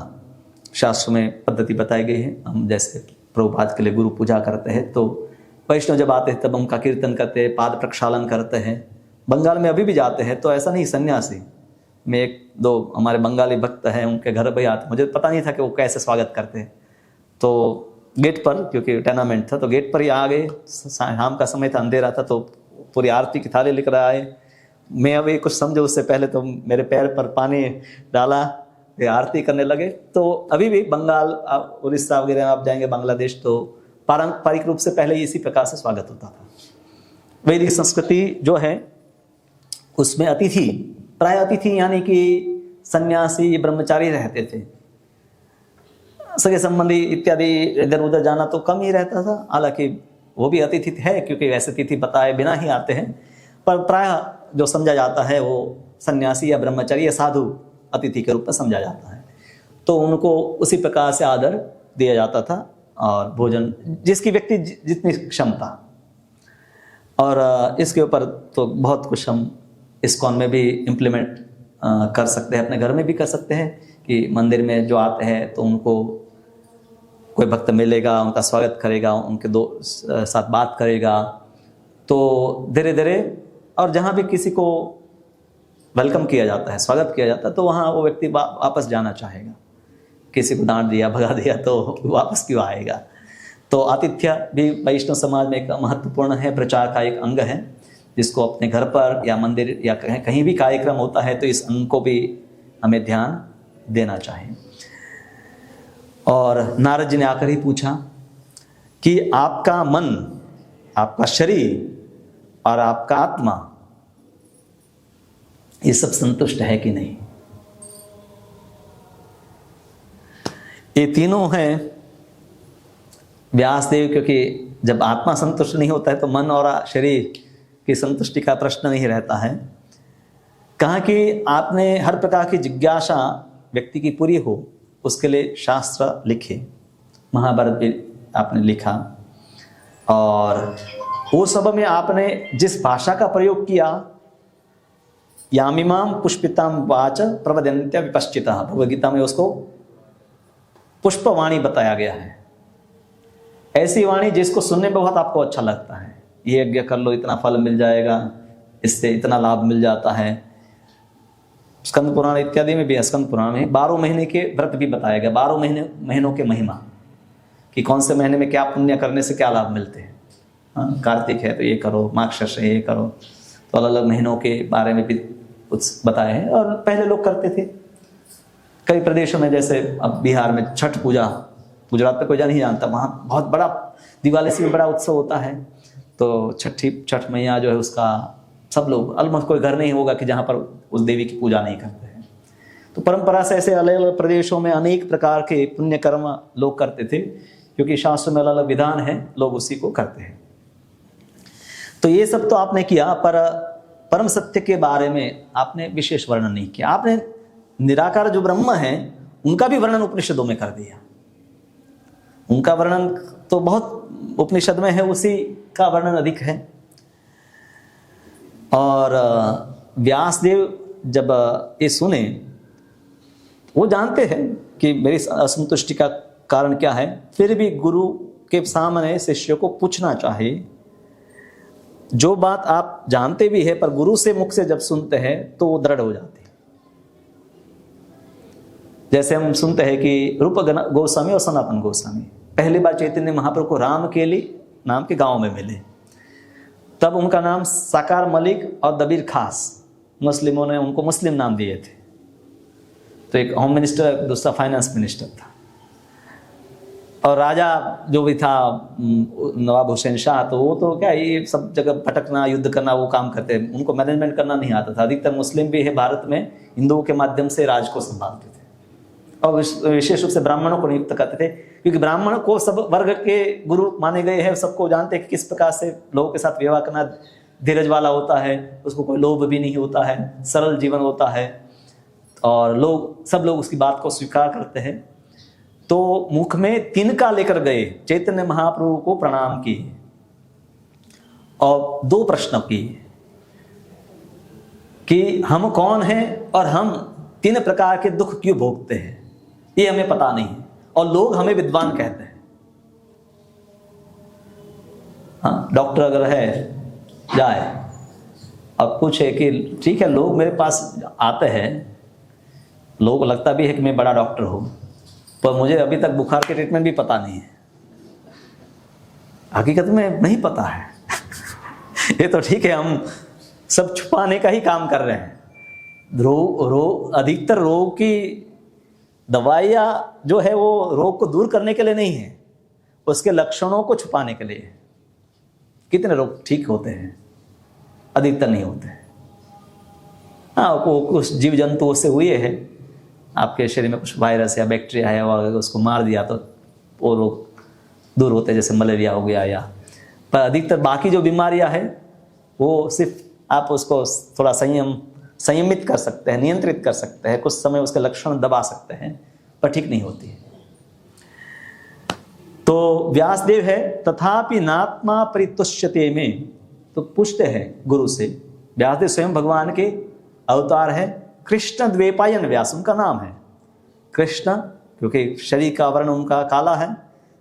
S1: शास्त्र में पद्धति बताई गई है। हम जैसे प्रभुपाद के लिए गुरु पूजा करते हैं, तो वैष्णव जब आते हैं तब उनका कीर्तन करते हैं, पाद प्रक्षालन करते हैं। बंगाल में अभी भी जाते हैं, तो ऐसा नहीं सन्यासी में एक दो हमारे बंगाली भक्त हैं, उनके घर भी आते, मुझे पता नहीं था कि वो कैसे स्वागत करते हैं। तो गेट पर, क्योंकि टूर्नामेंट था तो गेट पर ही आ गए, शाम का समय था, अंधेरा था, तो पूरी आरती की थाली लेकर आए। मैं अभी कुछ समझो उससे पहले तो मेरे पैर पर पानी डाला, आरती करने लगे। तो अभी भी बंगाल, उड़ीसा वगैरह आप जाएंगे, बांग्लादेश, तो पारंपरिक रूप से पहले इसी प्रकार से स्वागत होता था। वैदिक संस्कृति जो है उसमें अतिथि, प्राय अतिथि यानी कि सन्यासी ब्रह्मचारी रहते थे, सगे संबंधी इत्यादि इधर उधर जाना तो कम ही रहता था। हालांकि वो भी अतिथि है, क्योंकि वैसे तिथि बताए बिना ही आते हैं, पर प्राय जो समझा जाता है वो सन्यासी या ब्रह्मचारी या साधु अतिथि के रूप में समझा जाता है। तो उनको उसी प्रकार से आदर दिया जाता था, और भोजन जिसकी व्यक्ति जितनी क्षमता। और इसके ऊपर तो बहुत कुछ हम इस्कॉन में भी इम्प्लीमेंट कर सकते हैं, अपने घर में भी कर सकते हैं कि मंदिर में जो आते हैं तो उनको कोई भक्त मिलेगा, उनका स्वागत करेगा, उनके साथ बात करेगा, तो धीरे धीरे, और जहाँ भी किसी को वेलकम किया जाता है, स्वागत किया जाता है, तो वहाँ वो व्यक्ति वापस जाना चाहेगा। किसी को डांट दिया, भगा दिया तो वापस क्यों आएगा। तो आतिथ्य भी वैष्णव समाज में एक महत्वपूर्ण है, प्रचार का एक अंग है, जिसको अपने घर पर या मंदिर या कहीं भी कार्यक्रम होता है तो इस अंग को भी हमें ध्यान देना चाहिए। और नारद जी ने आकर ही पूछा कि आपका मन, आपका शरीर और आपका आत्मा ये सब संतुष्ट है कि नहीं। ये तीनों हैं व्यासदेव, क्योंकि जब आत्मा संतुष्ट नहीं होता है तो मन और शरीर की संतुष्टि का प्रश्न नहीं रहता है। कहा कि आपने हर प्रकार की जिज्ञासा व्यक्ति की पूरी हो उसके लिए शास्त्र लिखे, महाभारत भी आपने लिखा, और वो सब में आपने जिस भाषा का प्रयोग किया, यामिमाम पुष्पिताम वाच प्रवदन्त्य विपश्चिता, भगवद गीता में उसको पुष्पवाणी बताया गया है। ऐसी वाणी जिसको सुनने में बहुत आपको अच्छा लगता है, ये यज्ञ कर लो इतना फल मिल जाएगा, इससे इतना लाभ मिल जाता है। स्कंद पुराण इत्यादि में भी, स्कंद पुराण में 12 महीने के व्रत भी बताया गया, 12 महीनों के महिमा, कि कौन से महीने में क्या पुण्य करने से क्या लाभ मिलते हैं। हाँ, कार्तिक है तो ये करो, मार्गशीर्ष है ये करो, तो अलग अलग महीनों के बारे में भी कुछ बताए हैं। और पहले लोग करते थे कई प्रदेशों में, जैसे अब बिहार में छठ पूजा, गुजरात में कोई नहीं जानता, वहाँ बहुत बड़ा दिवाली से भी बड़ा उत्सव होता है। तो छठ मैया जो है उसका सब लोग, अलमोस्ट कोई घर नहीं होगा कि जहाँ पर उस देवी की पूजा नहीं करते हैं। तो परंपरा से ऐसे अलग अलग प्रदेशों में अनेक प्रकार के पुण्य कर्म लोग करते थे, क्योंकि शास्त्र में अलग अलग विधान है, लोग उसी को करते हैं। तो ये सब तो आपने किया, पर परम सत्य के बारे में आपने विशेष वर्णन नहीं किया। आपने निराकार जो ब्रह्म है उनका भी वर्णन उपनिषदों में कर दिया। उनका वर्णन तो बहुत उपनिषद में है, उसी का वर्णन अधिक है। और व्यासदेव जब ये सुने, वो जानते हैं कि मेरी असंतुष्टि का कारण क्या है, फिर भी गुरु के सामने शिष्य को पूछना चाहिए। जो बात आप जानते भी है पर गुरु से मुख से जब सुनते हैं तो वो दृढ़ हो जाती है। जैसे हम सुनते हैं कि रूप गोस्वामी और सनातन गोस्वामी पहली बार चैतन्य महाप्रभु को रामकेली नाम के गांव में मिले, तब उनका नाम साकार मलिक और दबीर खास, मुस्लिमों ने उनको मुस्लिम नाम दिए थे। तो एक होम मिनिस्टर, दूसरा फाइनेंस मिनिस्टर था, और राजा जो भी था नवाब हुसैन शाह, तो वो तो क्या ये सब जगह भटकना, युद्ध करना वो काम करते, उनको मैनेजमेंट करना नहीं आता था। अधिकतर मुस्लिम भी है भारत में, हिंदुओं के माध्यम से राज को संभालते थे, और विशेष रूप से ब्राह्मणों को नियुक्त करते थे, क्योंकि ब्राह्मण को सब वर्ग के गुरु माने गए हैं। सबको जानते हैं कि किस प्रकार से लोगों के साथ व्यवहार करना, धीरज वाला होता है, उसको कोई लोभ भी नहीं होता है, सरल जीवन होता है, और सब लोग उसकी बात को स्वीकार करते हैं। तो मुख में तिनका लेकर गए, चैतन्य महाप्रभु को प्रणाम किए और 2 प्रश्न किए कि हम कौन हैं और हम 3 प्रकार के दुख क्यों भोगते हैं, ये हमें पता नहीं है, और लोग हमें विद्वान कहते हैं। हाँ, डॉक्टर अगर है जाए अब पूछे कि ठीक है, लोग मेरे पास आते हैं, लोगों को लगता भी है कि मैं बड़ा डॉक्टर हूं, पर मुझे अभी तक बुखार के ट्रीटमेंट भी पता नहीं है, हकीकत में नहीं पता है। ये तो ठीक है, हम सब छुपाने का ही काम कर रहे हैं। अधिकतर रोग की दवाइयाँ जो है वो रोग को दूर करने के लिए नहीं है, उसके लक्षणों को छुपाने के लिए। कितने रोग ठीक होते हैं, अधिकतर नहीं होते हैं। हाँ, कुछ जीव जंतुओं से हुए हैं, आपके शरीर में कुछ वायरस या बैक्टीरिया है और उसको मार दिया तो वो रोग दूर होते हैं, जैसे मलेरिया हो गया या, पर अधिकतर बाकी जो बीमारियां हैं वो सिर्फ आप उसको थोड़ा संयमित कर सकते हैं, नियंत्रित कर सकते हैं, कुछ समय उसके लक्षण दबा सकते हैं, पर ठीक नहीं होती है। तो व्यासदेव है तथापि नात्मा परितुष्यते में, तो पूछते हैं गुरु से। व्यासदेव स्वयं भगवान के अवतार है, कृष्ण द्वैपायन व्यास उनका नाम है। कृष्ण क्योंकि शरीर का वर्ण उनका काला है,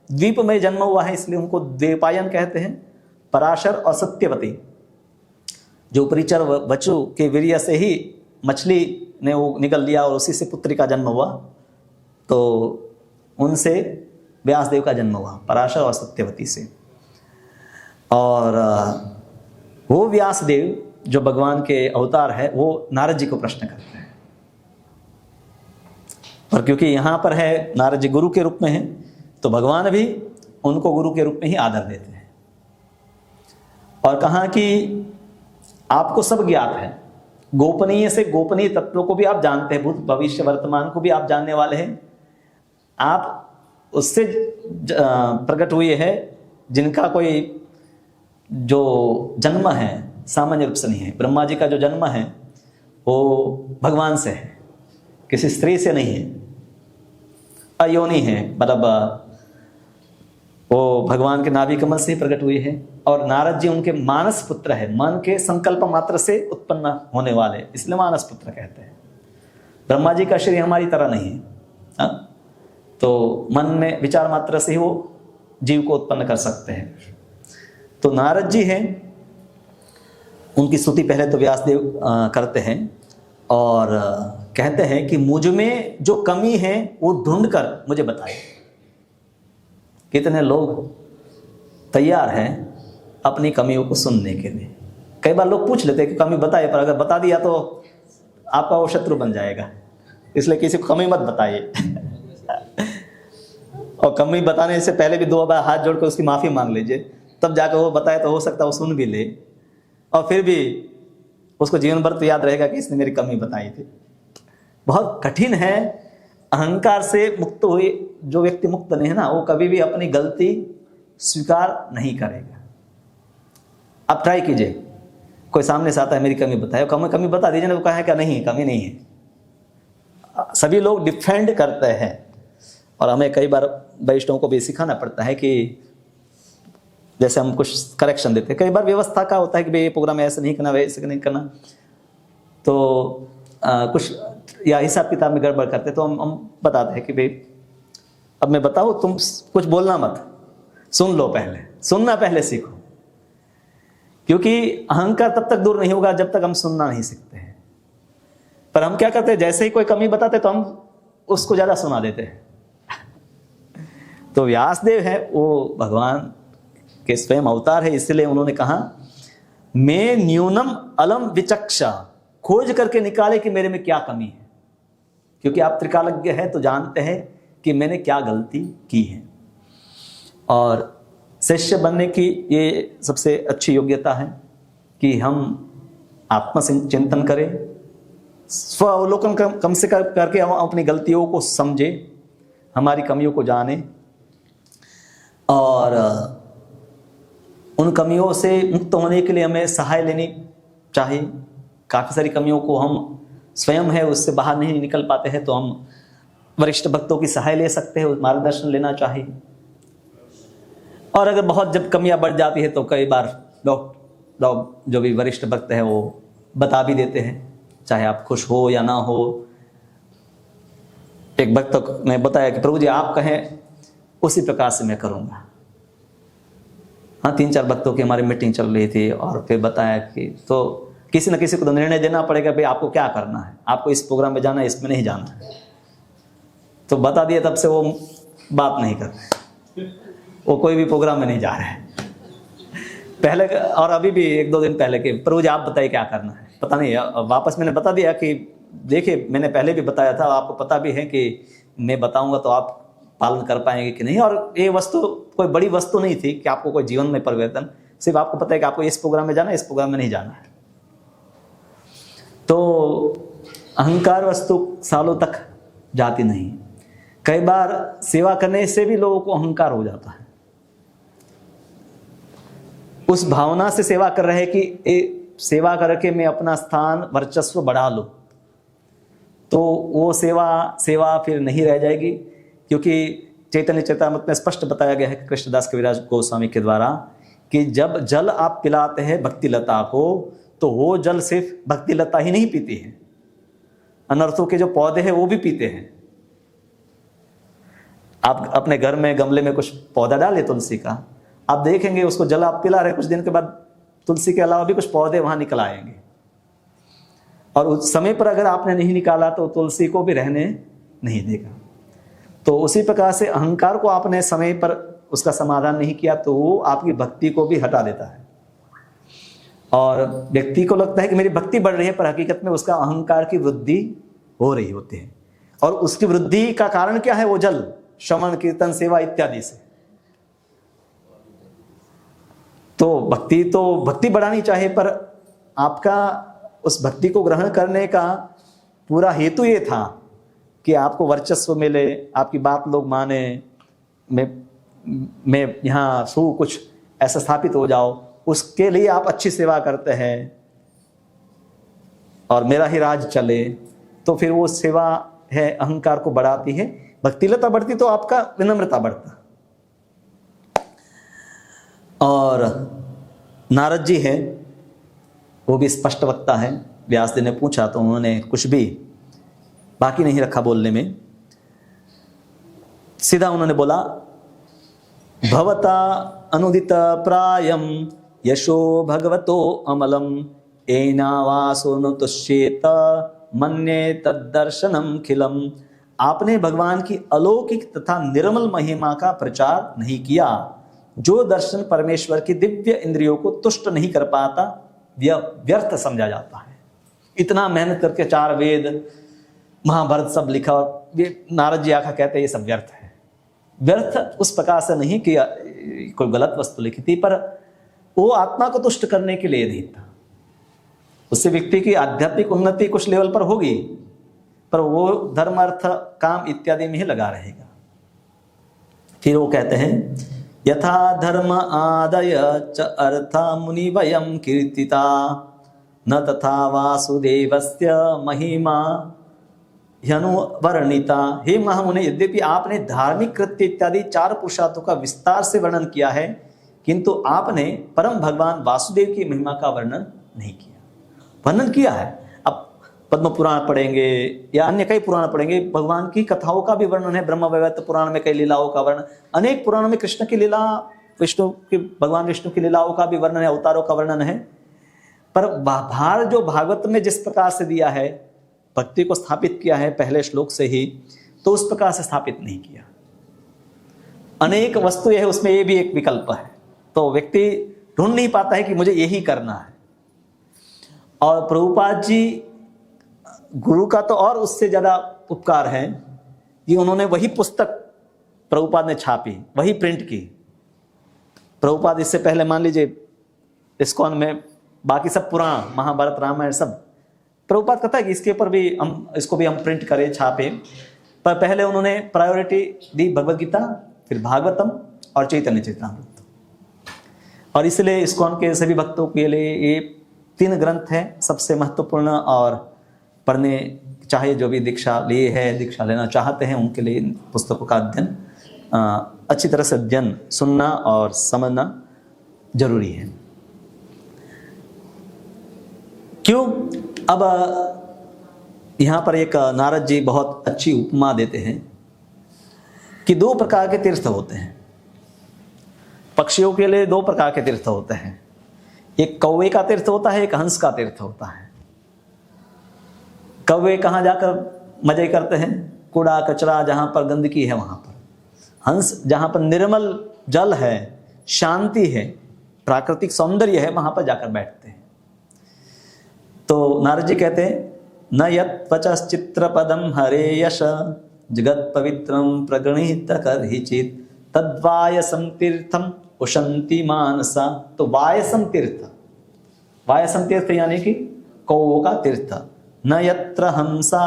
S1: द्वीप में जन्म हुआ है इसलिए उनको द्वैपायन कहते हैं। पराशर और सत्यवती, जो परिचर वचु के वीर्य से ही मछली ने वो निकल लिया और उसी से पुत्री का जन्म हुआ, तो उनसे व्यासदेव का जन्म हुआ, पराशर और सत्यवती से। और वो व्यासदेव जो भगवान के अवतार है, वो नारद जी को प्रश्न करते हैं। और क्योंकि यहाँ पर है नारद जी गुरु के रूप में है, तो भगवान भी उनको गुरु के रूप में ही आदर देते हैं। और कहा कि आपको सब ज्ञात है, गोपनीय से गोपनीय तत्वों को भी आप जानते हैं, भूत भविष्य वर्तमान को भी आप जानने वाले हैं। आप उससे प्रकट हुए हैं जिनका कोई जो जन्म है सामान्य रूप से नहीं है। ब्रह्मा जी का जो जन्म है वो भगवान से है, किसी स्त्री से नहीं है, अयोनि है, मतलब वो भगवान के नाभि कमल से ही प्रकट हुई है। और नारद जी उनके मानस पुत्र है, मन के संकल्प मात्र से उत्पन्न होने वाले, इसलिए मानस पुत्र कहते हैं। ब्रह्मा जी का शरीर हमारी तरह नहीं है, हाँ? तो मन में विचार मात्र से ही वो जीव को उत्पन्न कर सकते हैं। तो नारद जी हैं, उनकी स्तुति पहले तो व्यासदेव करते हैं और कहते हैं कि मुझ में जो कमी है वो ढूंढकर मुझे बताए। कितने लोग तैयार हैं अपनी कमियों को सुनने के लिए। कई बार लोग पूछ लेते हैं कि कमी बताइए, पर अगर बता दिया तो आपका वो शत्रु बन जाएगा, इसलिए किसी को कमी मत बताइए। और कमी बताने से पहले भी 2 बार हाथ जोड़कर उसकी माफ़ी मांग लीजिए, तब जाकर वो बताए तो हो सकता है वो सुन भी ले, और फिर भी उसको जीवन भर तो याद रहेगा कि इसने मेरी कमी बताई थी। बहुत कठिन है। अहंकार से मुक्त हुए जो व्यक्ति मुक्त नहीं है ना, वो कभी भी अपनी गलती स्वीकार नहीं करेगा। आप ट्राई कीजिए, कोई सामने से आता है मेरी कमी बताए, कमी बता दीजिए ना, वो कहे क्या नहीं कमी नहीं है। सभी लोग डिफेंड करते हैं और हमें कई बार वैष्णवों को भी सिखाना पड़ता है कि जैसे हम कुछ करेक्शन देते हैं, कई बार व्यवस्था का होता है कि भाई ये प्रोग्राम ऐसे नहीं करना, वैसे नहीं करना, तो कुछ या हिसाब किताब में गड़बड़ करते, तो हम बताते हैं कि भाई अब मैं बताऊँ, तुम कुछ बोलना मत, सुन लो, पहले सुनना पहले सीखो। क्योंकि अहंकार तब तक दूर नहीं होगा जब तक हम सुनना नहीं सीखते हैं। पर हम क्या करते हैं, जैसे ही कोई कमी बताते तो हम उसको ज़्यादा सुना देते हैं। तो व्यासदेव है वो भगवान के स्वयं अवतार है, इसलिए उन्होंने कहा मैं न्यूनम अलम विचक्षा, खोज करके निकाले कि मेरे में क्या कमी है। क्योंकि आप त्रिकालज्ञ हैं तो जानते हैं कि मैंने क्या गलती की है। और शिष्य बनने की ये सबसे अच्छी योग्यता है कि हम आत्मचिंतन करें, स्व अवलोकन कम से कम करके हम अपनी गलतियों को समझें, हमारी कमियों को जानें और उन कमियों से मुक्त होने के लिए हमें सहाय लेनी चाहिए। काफ़ी सारी कमियों को हम स्वयं है उससे बाहर नहीं निकल पाते हैं, तो हम वरिष्ठ भक्तों की सहाय ले सकते हैं, मार्गदर्शन लेना चाहिए। और अगर बहुत जब कमियां बढ़ जाती है तो कई बार जो भी वरिष्ठ भक्त है वो बता भी देते हैं, चाहे आप खुश हो या ना हो। एक भक्त ने बताया कि प्रभु जी आप कहें उसी प्रकार से मैं करूँगा। हाँ, 3-4 भक्तों की हमारी मीटिंग चल रही थी और फिर बताया कि तो किसी न किसी को तो निर्णय देना पड़ेगा, भाई आपको क्या करना है, आपको इस प्रोग्राम में जाना है, इसमें नहीं जाना है। तो बता दिया, तब से वो बात नहीं कर रहे, वो कोई भी प्रोग्राम में नहीं जा रहे हैं। पहले और अभी भी 1-2 दिन पहले के प्रभु जी आप बताइए क्या करना है, पता नहीं। वापस मैंने बता दिया कि देखिए मैंने पहले भी बताया था, आपको पता भी है कि मैं बताऊंगा तो आप पालन कर पाएंगे कि नहीं। और ये वस्तु कोई बड़ी वस्तु नहीं थी कि आपको कोई जीवन में परिवर्तन, सिर्फ आपको पता है कि आपको इस प्रोग्राम में जाना है, इस प्रोग्राम में नहीं जाना है। तो अहंकार वस्तु सालों तक जाती नहीं। कई बार सेवा करने से भी लोगों को अहंकार हो जाता है, उस भावना से सेवा कर रहे कि सेवा करके मैं अपना स्थान वर्चस्व बढ़ा लूं, तो वो सेवा फिर नहीं रह जाएगी। क्योंकि चैतन्य चरितामृत में स्पष्ट बताया गया है कृष्णदास कविराज गोस्वामी के द्वारा कि जब जल आप पिलाते हैं भक्ति लता को, तो वो जल सिर्फ भक्ति लता ही नहीं पीती है, अनर्थों के जो पौधे हैं वो भी पीते हैं। आप अपने घर में गमले में कुछ पौधा डालिए तुलसी का, आप देखेंगे उसको जल आप पिला रहे, कुछ दिन के बाद तुलसी के अलावा भी कुछ पौधे वहां निकल आएंगे। और उस समय पर अगर आपने नहीं निकाला तो तुलसी को भी रहने नहीं देगा। तो उसी प्रकार से अहंकार को आपने समय पर उसका समाधान नहीं किया तो वो आपकी भक्ति को भी हटा देता है। और व्यक्ति को लगता है कि मेरी भक्ति बढ़ रही है, पर हकीकत में उसका अहंकार की वृद्धि हो रही होती है। और उसकी वृद्धि का कारण क्या है? वो जल, श्रवण, कीर्तन, सेवा इत्यादि से। तो भक्ति बढ़ानी चाहिए, पर आपका उस भक्ति को ग्रहण करने का पूरा हेतु ये था कि आपको वर्चस्व मिले, आपकी बात लोग माने, मैं यहाँ कुछ ऐसा स्थापित हो जाओ, उसके लिए आप अच्छी सेवा करते हैं और मेरा ही राज चले, तो फिर वो सेवा है अहंकार को बढ़ाती है। भक्तिलता बढ़ती तो आपका विनम्रता बढ़ता। और नारद जी है, वो भी स्पष्ट वक्ता है। व्यास जी ने पूछा तो उन्होंने कुछ भी बाकी नहीं रखा बोलने में, सीधा उन्होंने बोला, भवता अनुदित प्रायम यशो भगवतो अमलम एनावासो न तुष्येत मन्ये तद्दर्शनम खिलम। आपने भगवान की अलौकिक तथा निर्मल महिमा का प्रचार नहीं किया। जो दर्शन परमेश्वर की दिव्य इंद्रियों को तुष्ट नहीं कर पाता व्यर्थ समझा जाता है। इतना मेहनत करके 4 वेद महाभारत सब लिखा और ये नारद जी आखा कहते हैं ये सब व्यर्थ है। व्यर्थ उस प्रकार से नहीं कि कोई गलत वस्तु लिखी थी, पर वो आत्मा को तुष्ट करने के लिए नहीं था। उससे व्यक्ति की आध्यात्मिक उन्नति कुछ लेवल पर होगी, पर वो धर्म अर्थ काम इत्यादि में ही लगा रहेगा। फिर वो कहते हैं, यथा धर्म आदय च अर्था मुनि वयम कीर्तिता न तथा वासुदेवस्य महिमा ह्यनुवर्णिता। हे महामुने, यद्यपि आपने धार्मिक कृत्य इत्यादि 4 पुरुषार्थों का विस्तार से वर्णन किया है, किंतु आपने परम भगवान वासुदेव की महिमा का वर्णन नहीं किया। वर्णन किया है, अब पद्म पुराण पढ़ेंगे या अन्य कई पुराण पढ़ेंगे, भगवान की कथाओं का भी वर्णन है। ब्रह्म वैवर्त पुराण में कई लीलाओं का वर्णन, अनेक पुराणों में कृष्ण की लीला, विष्णु की, भगवान विष्णु की लीलाओं का भी वर्णन है, अवतारों का वर्णन है। पर भार जो भागवत में जिस प्रकार से दिया है, भक्ति को स्थापित किया है पहले श्लोक से ही, तो उस प्रकार से स्थापित नहीं किया। अनेक वस्तु है उसमें, ये भी एक विकल्प है, तो व्यक्ति ढूंढ नहीं पाता है कि मुझे यही करना है। और प्रभुपाद जी गुरु का तो और उससे ज्यादा उपकार है कि उन्होंने वही पुस्तक प्रभुपाद ने छापी, वही प्रिंट की। प्रभुपाद इससे पहले मान लीजिए इस्कॉन में बाकी सब पुराण महाभारत रामायण सब, प्रभुपाद कहता है कि इसके ऊपर भी इसको भी हम प्रिंट करें, छापे। पर पहले उन्होंने प्रायोरिटी दी भगवद गीता, फिर भागवतम और चैतन्य चरितामृत। और इसलिए इस्कॉन के सभी भक्तों के लिए ये 3 ग्रंथ हैं सबसे महत्वपूर्ण, और पढ़ने चाहे जो भी दीक्षा लिए है, दीक्षा लेना चाहते हैं, उनके लिए इन पुस्तकों का अध्ययन, अच्छी तरह से अध्ययन, सुनना और समझना जरूरी है। क्यों? अब यहाँ पर एक नारद जी बहुत अच्छी उपमा देते हैं कि 2 प्रकार के तीर्थ होते हैं। पक्षियों के लिए 2 प्रकार के तीर्थ होते हैं, एक कौवे का तीर्थ होता है, एक हंस का तीर्थ होता है। कौवे कहाँ जाकर मजे करते हैं? कूड़ा कचरा जहाँ पर गंदगी है वहाँ पर। हंस जहाँ पर निर्मल जल है, शांति है, प्राकृतिक सौंदर्य है, वहाँ पर जाकर बैठते हैं। तो नारद जी कहते हैं, न यत् वचश्चित्र पदम हरे यश जगत पवित्रम प्रगणित करहिचित तद्वायसम तीर्थम उशंति मानसा। तो वायसम तीर्थ, वायसम तीर्थ यानी कि कौओं का तीर्थ। न यत्र हंसा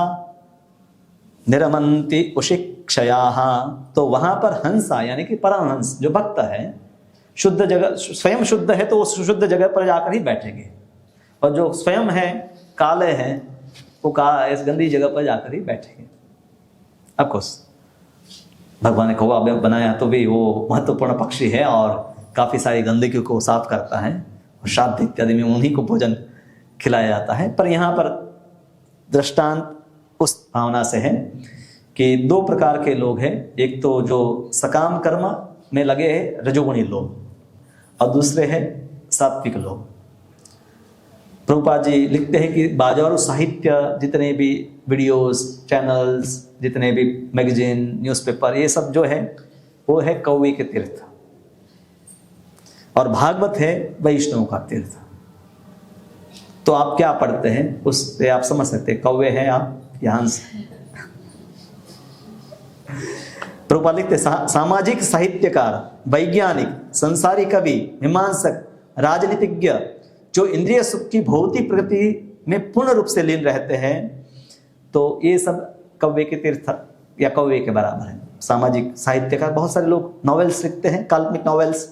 S1: निरमंति उशिक्षयाः, तो वहां पर हंसा यानी कि परमहंस जो भक्त है, शुद्ध जगह, स्वयं शुद्ध है, तो वो शुद्ध जगह पर जाकर ही बैठेंगे। और जो स्वयं है काले हैं, वो इस गंदी जगह पर जाकर ही बैठेंगे। ऑफकोर्स भगवान ने कौवा बनाया तो भी वो महत्वपूर्ण पक्षी है और काफी सारी गंदगी को साफ करता है, और श्राद्ध इत्यादि में उन्हीं को भोजन खिलाया जाता है। पर यहाँ पर दृष्टांत उस भावना से है कि 2 प्रकार के लोग हैं, एक तो जो सकाम कर्म में लगे हैं रजोगुणी लोग, और दूसरे हैं सात्विक लोग। प्रभुपाद जी लिखते हैं कि बाजारू साहित्य, जितने भी वीडियोस, चैनल्स, जितने भी मैगजीन, न्यूज़पेपर, ये सब जो है वो है कौवे के तीर्थ, और भागवत है वैष्णव का तीर्थ। तो आप क्या पढ़ते हैं उससे आप समझ सकते हैं कौवे हैं आप या हंस। प्रभुपाद लिखते सामाजिक साहित्यकार, वैज्ञानिक, संसारी कवि, मीमांसक, राजनीतिज्ञ जो इंद्रिय सुख की भौतिक प्रगति में पूर्ण रूप से लीन रहते हैं, तो ये सब कौवे के तीर्थ या कौवे के बराबर है। सामाजिक साहित्यकार, बहुत सारे लोग नॉवेल्स लिखते हैं, काल्पनिक नॉवेल्स,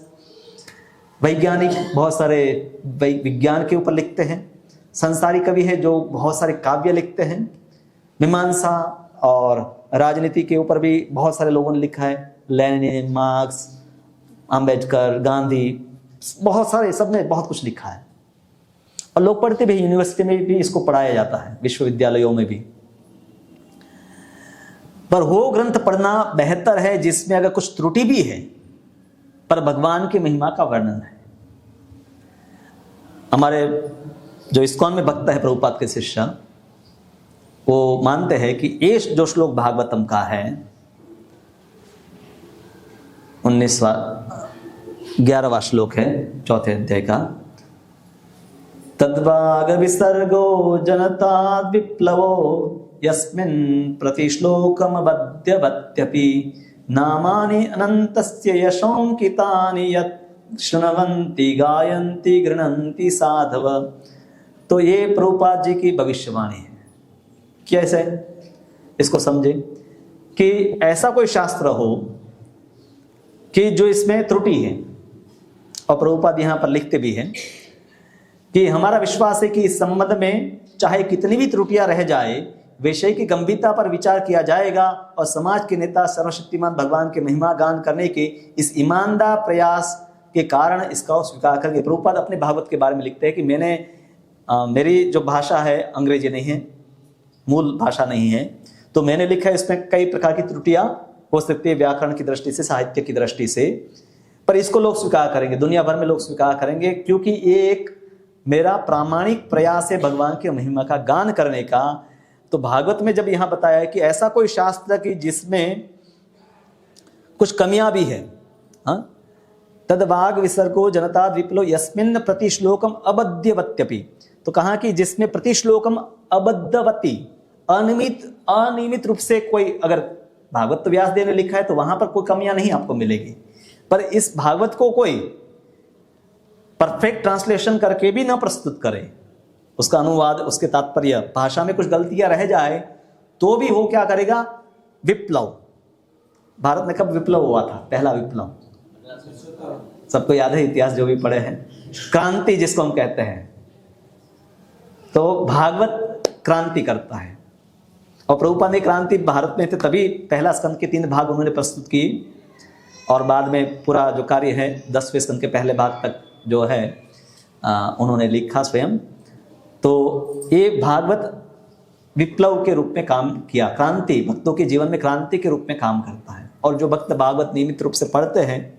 S1: वैज्ञानिक बहुत सारे विज्ञान के ऊपर लिखते हैं, संसारी कवि है जो बहुत सारे काव्य लिखते हैं, मीमांसा और राजनीति के ऊपर भी बहुत सारे लोगों ने लिखा है, लेनिन, मार्क्स, अंबेडकर, गांधी, बहुत सारे, सबने बहुत कुछ लिखा है और लोग पढ़ते भी, यूनिवर्सिटी में भी इसको पढ़ाया जाता है, विश्वविद्यालयों में भी। पर वो ग्रंथ पढ़ना बेहतर है जिसमें अगर कुछ त्रुटि भी है पर भगवान की महिमा का वर्णन है। हमारे जो इस्कॉन में भक्त है, प्रभुपाद के शिष्य, वो मानते हैं कि ये जो श्लोक भागवतम का है 11वां श्लोक है 4थे अध्याय का, तद्वाग विसर्गो जनता विप्लवो यस्मिन् प्रतिश्लोकमबध्यवत्यपि नामानि अनन्तस्य यशोंकितानि यत् शृण्वन्ति गायन्ति गृह्णन्ति साधव। तो ये प्रभुपाद जी की भविष्यवाणी है। कैसे इसको समझे कि ऐसा कोई शास्त्र हो कि जो इसमें त्रुटि है, और प्रभुपाद यहाँ पर लिखते भी हैं कि हमारा विश्वास है कि इस संबंध में चाहे कितनी भी त्रुटियां रह जाए, विषय की गंभीरता पर विचार किया जाएगा और समाज के नेता सर्वशक्तिमान भगवान के महिमा गान करने के इस ईमानदार प्रयास के कारण इसका स्वीकार करके। प्रभुपाद अपने भागवत के बारे में लिखते हैं कि मेरी जो भाषा है अंग्रेजी नहीं है, मूल भाषा नहीं है, तो मैंने लिखा है इसमें कई प्रकार की त्रुटियां हो सकती है, व्याकरण की दृष्टि से, साहित्य की दृष्टि से, पर इसको लोग स्वीकार करेंगे, दुनिया भर में लोग स्वीकार करेंगे, क्योंकि ये एक मेरा प्रामाणिक प्रयास है भगवान की महिमा का गान करने का। तो भागवत में जब यहां बताया है कि ऐसा कोई शास्त्र कि जिसमें कुछ कमियां भी है, तद्वाग विसर्गो जनता विप्लो यस्मिन् प्रतिश्लोकम अबध्यवत्यपि, तो कहा कि जिसमें प्रतिश्लोकम अबद्धवती, अनियमित रूप से कोई, अगर भागवत तो व्यास देव ने लिखा है तो वहां पर कोई कमियां नहीं आपको मिलेगी, पर इस भागवत को कोई परफेक्ट ट्रांसलेशन करके भी ना प्रस्तुत करे, उसका अनुवाद, उसके तात्पर्य, भाषा में कुछ गलतियां रह जाए तो भी वो क्या करेगा, विप्लव। भारत में कब विप्लव हुआ था, पहला विप्लव सबको याद है, इतिहास जो भी पढ़े हैं, क्रांति जिसको हम कहते हैं। तो भागवत क्रांति करता है, और प्रभुपाद ने क्रांति भारत में थे तभी पहला स्कंद के 3 भाग उन्होंने प्रस्तुत किए, और बाद में पूरा जो कार्य है 10वें स्कंद के पहले भाग तक जो है उन्होंने लिखा स्वयं। तो ये भागवत विप्लव के रूप में काम किया, क्रांति, भक्तों के जीवन में क्रांति के रूप में काम करता है। और जो भक्त भागवत नियमित रूप से पढ़ते हैं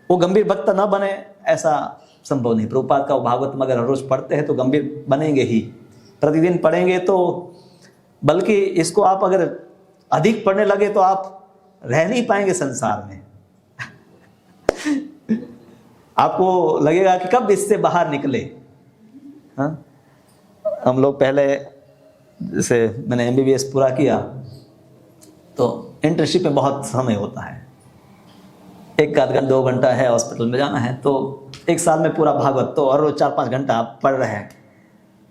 S1: वो गंभीर भक्त न बने ऐसा संभव नहीं। प्रभुपाद का भागवत अगर हर रोज पढ़ते हैं तो गंभीर बनेंगे ही, प्रतिदिन पढ़ेंगे तो, बल्कि इसको आप अगर अधिक पढ़ने लगे तो आप रह नहीं पाएंगे संसार में। आपको लगेगा कि कब इससे बाहर निकले। हाँ, हम लोग पहले, जैसे मैंने MBBS पूरा किया तो इंटर्नशिप में बहुत समय होता है, 1 आध घंटा 2 घंटा है हॉस्पिटल में जाना है, तो 1 साल में पूरा भागवत तो हर रोज 4-5 घंटा आप पढ़ रहे हैं,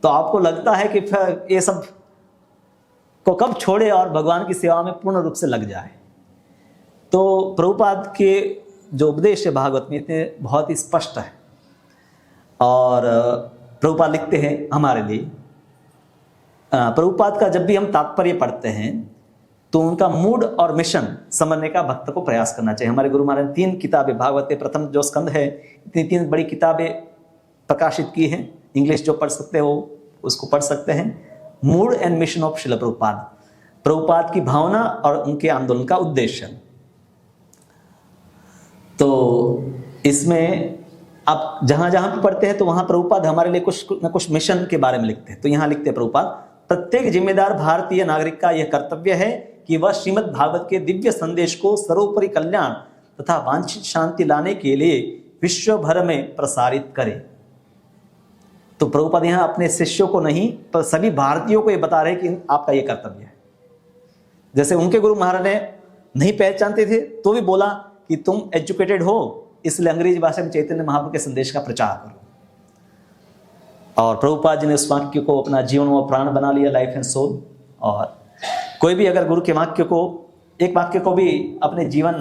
S1: तो आपको लगता है कि फिर ये सब को कब छोड़े और भगवान की सेवा में पूर्ण रूप से लग जाए। तो प्रभुपाद के जो उपदेश है भागवत में इतने बहुत ही स्पष्ट है, और प्रभुपाद लिखते हैं हमारे लिए, प्रभुपाद का जब भी हम तात्पर्य पढ़ते हैं तो उनका मूड और मिशन समझने का भक्त को प्रयास करना चाहिए। हमारे गुरु महाराज ने 3 किताबें, भागवत के प्रथम जो स्कंद है, इतनी 3 बड़ी किताबें प्रकाशित की हैं, इंग्लिश जो पढ़ सकते हो उसको पढ़ सकते हैं। Mood and mission of Srila Prabhupada, Prabhupada की भावना और उनके आंदोलन का उद्देश्य। तो इसमें आप जहां जहां भी पढ़ते हैं तो वहां प्रभुपाद हमारे लिए कुछ न कुछ मिशन के बारे में लिखते हैं। तो यहां लिखते हैं प्रभुपाद, प्रत्येक जिम्मेदार भारतीय नागरिक का यह कर्तव्य है कि वह श्रीमद् भागवत के दिव्य संदेश को सर्वोपरि कल्याण तथा वांछित शांति लाने के लिए विश्व भर में प्रसारित करे। तो प्रभुपाद यहाँ अपने शिष्यों को नहीं पर सभी भारतीयों को ये बता रहे कि आपका ये कर्तव्य है। जैसे उनके गुरु महाराज ने नहीं पहचानते थे तो भी बोला कि तुम एजुकेटेड हो, इसलिए अंग्रेजी भाषा में चैतन्य महाप्रभु के संदेश का प्रचार करो। और प्रभुपाद जी ने उस वाक्य को अपना जीवन व प्राण बना लिया, लाइफ एंड सोल। और कोई भी अगर गुरु के वाक्य को, एक वाक्य को भी अपने जीवन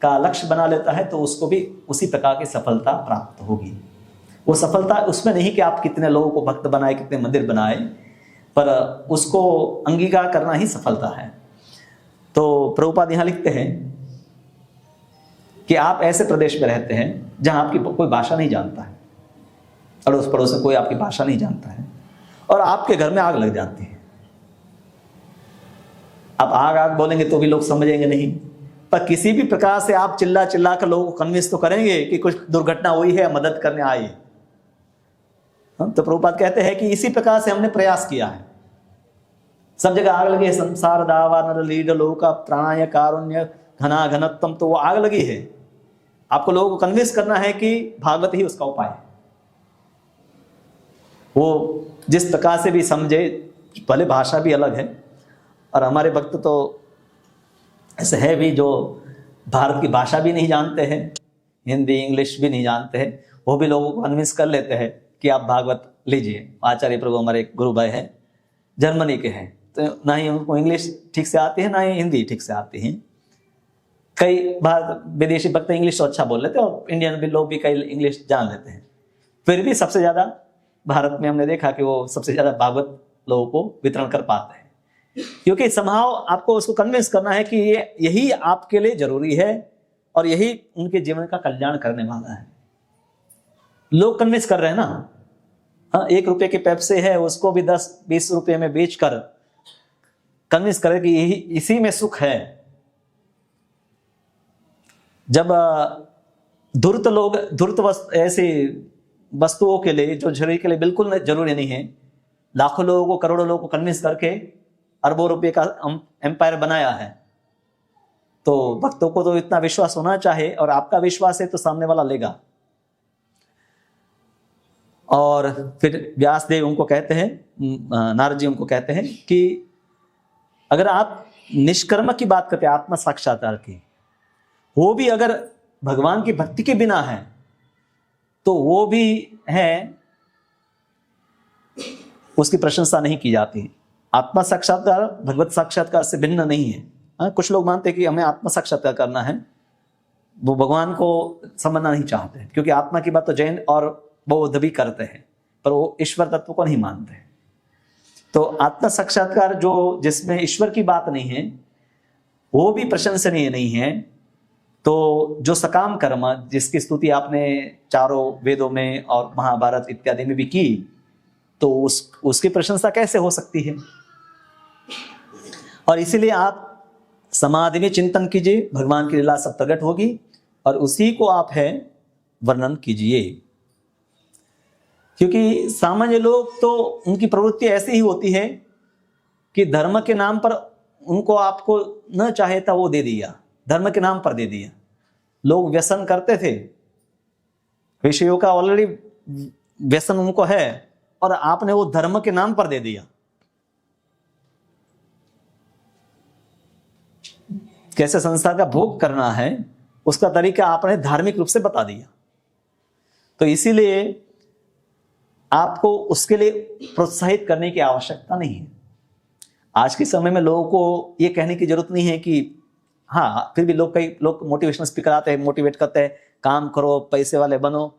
S1: का लक्ष्य बना लेता है तो उसको भी उसी प्रकार की सफलता प्राप्त होगी। वो सफलता उसमें नहीं कि आप कितने लोगों को भक्त बनाए, कितने मंदिर बनाए, पर उसको अंगीकार करना ही सफलता है। तो प्रभुपाद यहाँ लिखते हैं कि आप ऐसे प्रदेश में रहते हैं जहां आपकी कोई भाषा नहीं जानता है, अड़ोस पड़ोस में कोई आपकी भाषा नहीं जानता है, और आपके घर में आग लग जाती है। आप आग आग बोलेंगे तो भी लोग समझेंगे नहीं, पर किसी भी प्रकार से आप चिल्ला चिल्ला कर लोगों को कन्विंस तो करेंगे कि कुछ दुर्घटना हुई है, मदद करने आए। तो प्रभुपाद कहते हैं कि इसी प्रकार से हमने प्रयास किया है। सब जगह आग लगी है, संसार दावा नर लीड लोका प्राणाय कारुण्य घना घनत्वम, तो वो आग लगी है। आपको लोगों को कन्विंस करना है कि भागवत ही उसका उपाय है। वो जिस प्रकार से भी समझे, भले भाषा भी अलग है, और हमारे भक्त तो ऐसे है भी जो भारत की भाषा भी नहीं जानते हैं, हिंदी इंग्लिश भी नहीं जानते हैं, वो भी लोगों को कन्विंस कर लेते हैं कि आप भागवत लीजिए। आचार्य प्रभु हमारे गुरु भाई हैं, जर्मनी के हैं, तो ना ही उनको इंग्लिश ठीक से आती है ना ही हिंदी ठीक से आती है। कई भारत विदेशी भक्त इंग्लिश तो अच्छा बोल लेते हैं, और इंडियन भी लोग भी कई इंग्लिश जान लेते हैं। फिर भी सबसे ज़्यादा भारत में हमने देखा कि वो सबसे ज़्यादा भागवत लोगों को वितरण कर पाते हैं, क्योंकि समहाव आपको उसको कन्विंस करना है कि ये यही आपके लिए जरूरी है और यही उनके जीवन का कल्याण करने वाला है। लोग कन्विंस कर रहे हैं ना, हाँ, 1 रुपए की पेप्सी है उसको भी 10-20 रुपए में बेचकर कन्विंस करें कि यही इसी में सुख है। जब धूर्त ऐसी वस्तुओं के लिए जो शरीर के लिए बिल्कुल जरूरी नहीं है, लाखों लोगों को, करोड़ों लोगों को कन्विंस करके अरबों रुपए का एम्पायर बनाया है, तो भक्तों को तो इतना विश्वास होना चाहिए, और आपका विश्वास है तो सामने वाला लेगा। और फिर व्यासदेव उनको कहते हैं, नारद जी उनको कहते हैं कि अगर आप निष्कर्म की बात करते हैं, आत्मा साक्षात्कार की, वो भी अगर भगवान की भक्ति के बिना है तो वो भी है, उसकी प्रशंसा नहीं की जाती। आत्मा साक्षात्कार भगवत साक्षात्कार से भिन्न नहीं है। हाँ, कुछ लोग मानते हैं कि हमें आत्मा साक्षात्कार करना है, वो भगवान को समझना नहीं चाहते, क्योंकि आत्मा की बात तो जैन और बौद्ध भी करते हैं, पर वो ईश्वर तत्व को नहीं मानते। तो आत्मा साक्षात्कार जो जिसमें ईश्वर की बात नहीं है, वो भी प्रशंसनीय नहीं है। तो जो सकाम कर्म जिसकी स्तुति आपने चारों वेदों में और महाभारत इत्यादि में भी की, तो उसकी प्रशंसा कैसे हो सकती है। और इसीलिए आप समाधि में चिंतन कीजिए, भगवान की लीला सब प्रकट होगी, और उसी को आप है वर्णन कीजिए। क्योंकि सामान्य लोग तो उनकी प्रवृत्ति ऐसी ही होती है कि धर्म के नाम पर उनको आपको न चाहे था वो दे दिया, धर्म के नाम पर दे दिया। लोग व्यसन करते थे, विषयों का ऑलरेडी व्यसन उनको है, और आपने वो धर्म के नाम पर दे दिया। कैसे संसार का भोग करना है उसका तरीका आपने धार्मिक रूप से बता दिया। तो इसीलिए आपको उसके लिए प्रोत्साहित करने की आवश्यकता नहीं है। आज के समय में लोगों को ये कहने की जरूरत नहीं है कि हाँ, फिर भी कई लोग मोटिवेशनल स्पीकर आते हैं, मोटिवेट करते हैं, काम करो, पैसे वाले बनो।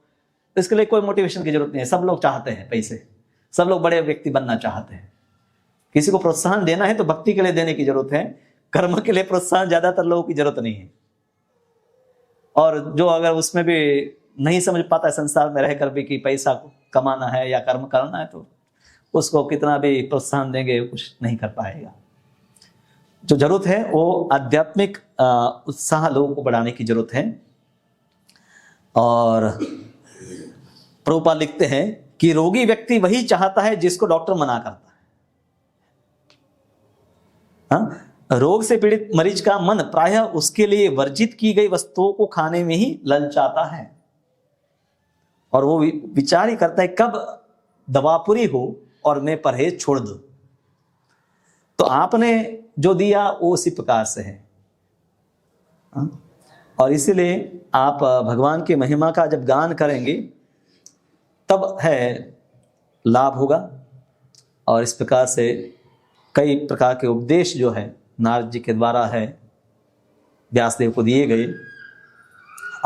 S1: इसके लिए कोई मोटिवेशन की जरूरत नहीं है। सब लोग चाहते हैं पैसे, सब लोग बड़े व्यक्ति बनना चाहते हैं। किसी को प्रोत्साहन देना है तो भक्ति के लिए देने की जरूरत है, कर्म के लिए प्रोत्साहन ज्यादातर लोगों की जरूरत नहीं है। और जो अगर उसमें भी नहीं समझ पाता है संसार में रहकर भी कि पैसा कमाना है या कर्म करना है, तो उसको कितना भी प्रोत्साहन देंगे कुछ नहीं कर पाएगा। जो जरूरत है वो आध्यात्मिक उत्साह लोगों को बढ़ाने की जरूरत है। और प्रभुपाद लिखते हैं कि रोगी व्यक्ति वही चाहता है जिसको डॉक्टर मना करता है। हाँ? रोग से पीड़ित मरीज का मन प्रायः उसके लिए वर्जित की गई वस्तुओं को खाने में ही ललचाता है, और वो विचार ही करता है कब दवा पूरी हो और मैं परहेज छोड़ दूं। तो आपने जो दिया वो उसी प्रकार से है। और इसीलिए आप भगवान की महिमा का जब गान करेंगे तब है लाभ होगा। और इस प्रकार से कई प्रकार के उपदेश जो है नारद जी के द्वारा है व्यासदेव को दिए गए,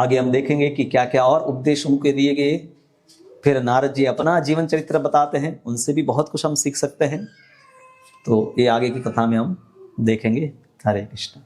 S1: आगे हम देखेंगे कि क्या क्या और उपदेश उनके दिए गए। फिर नारद जी अपना जीवन चरित्र बताते हैं, उनसे भी बहुत कुछ हम सीख सकते हैं। तो ये आगे की कथा में हम देखेंगे। हरे कृष्ण।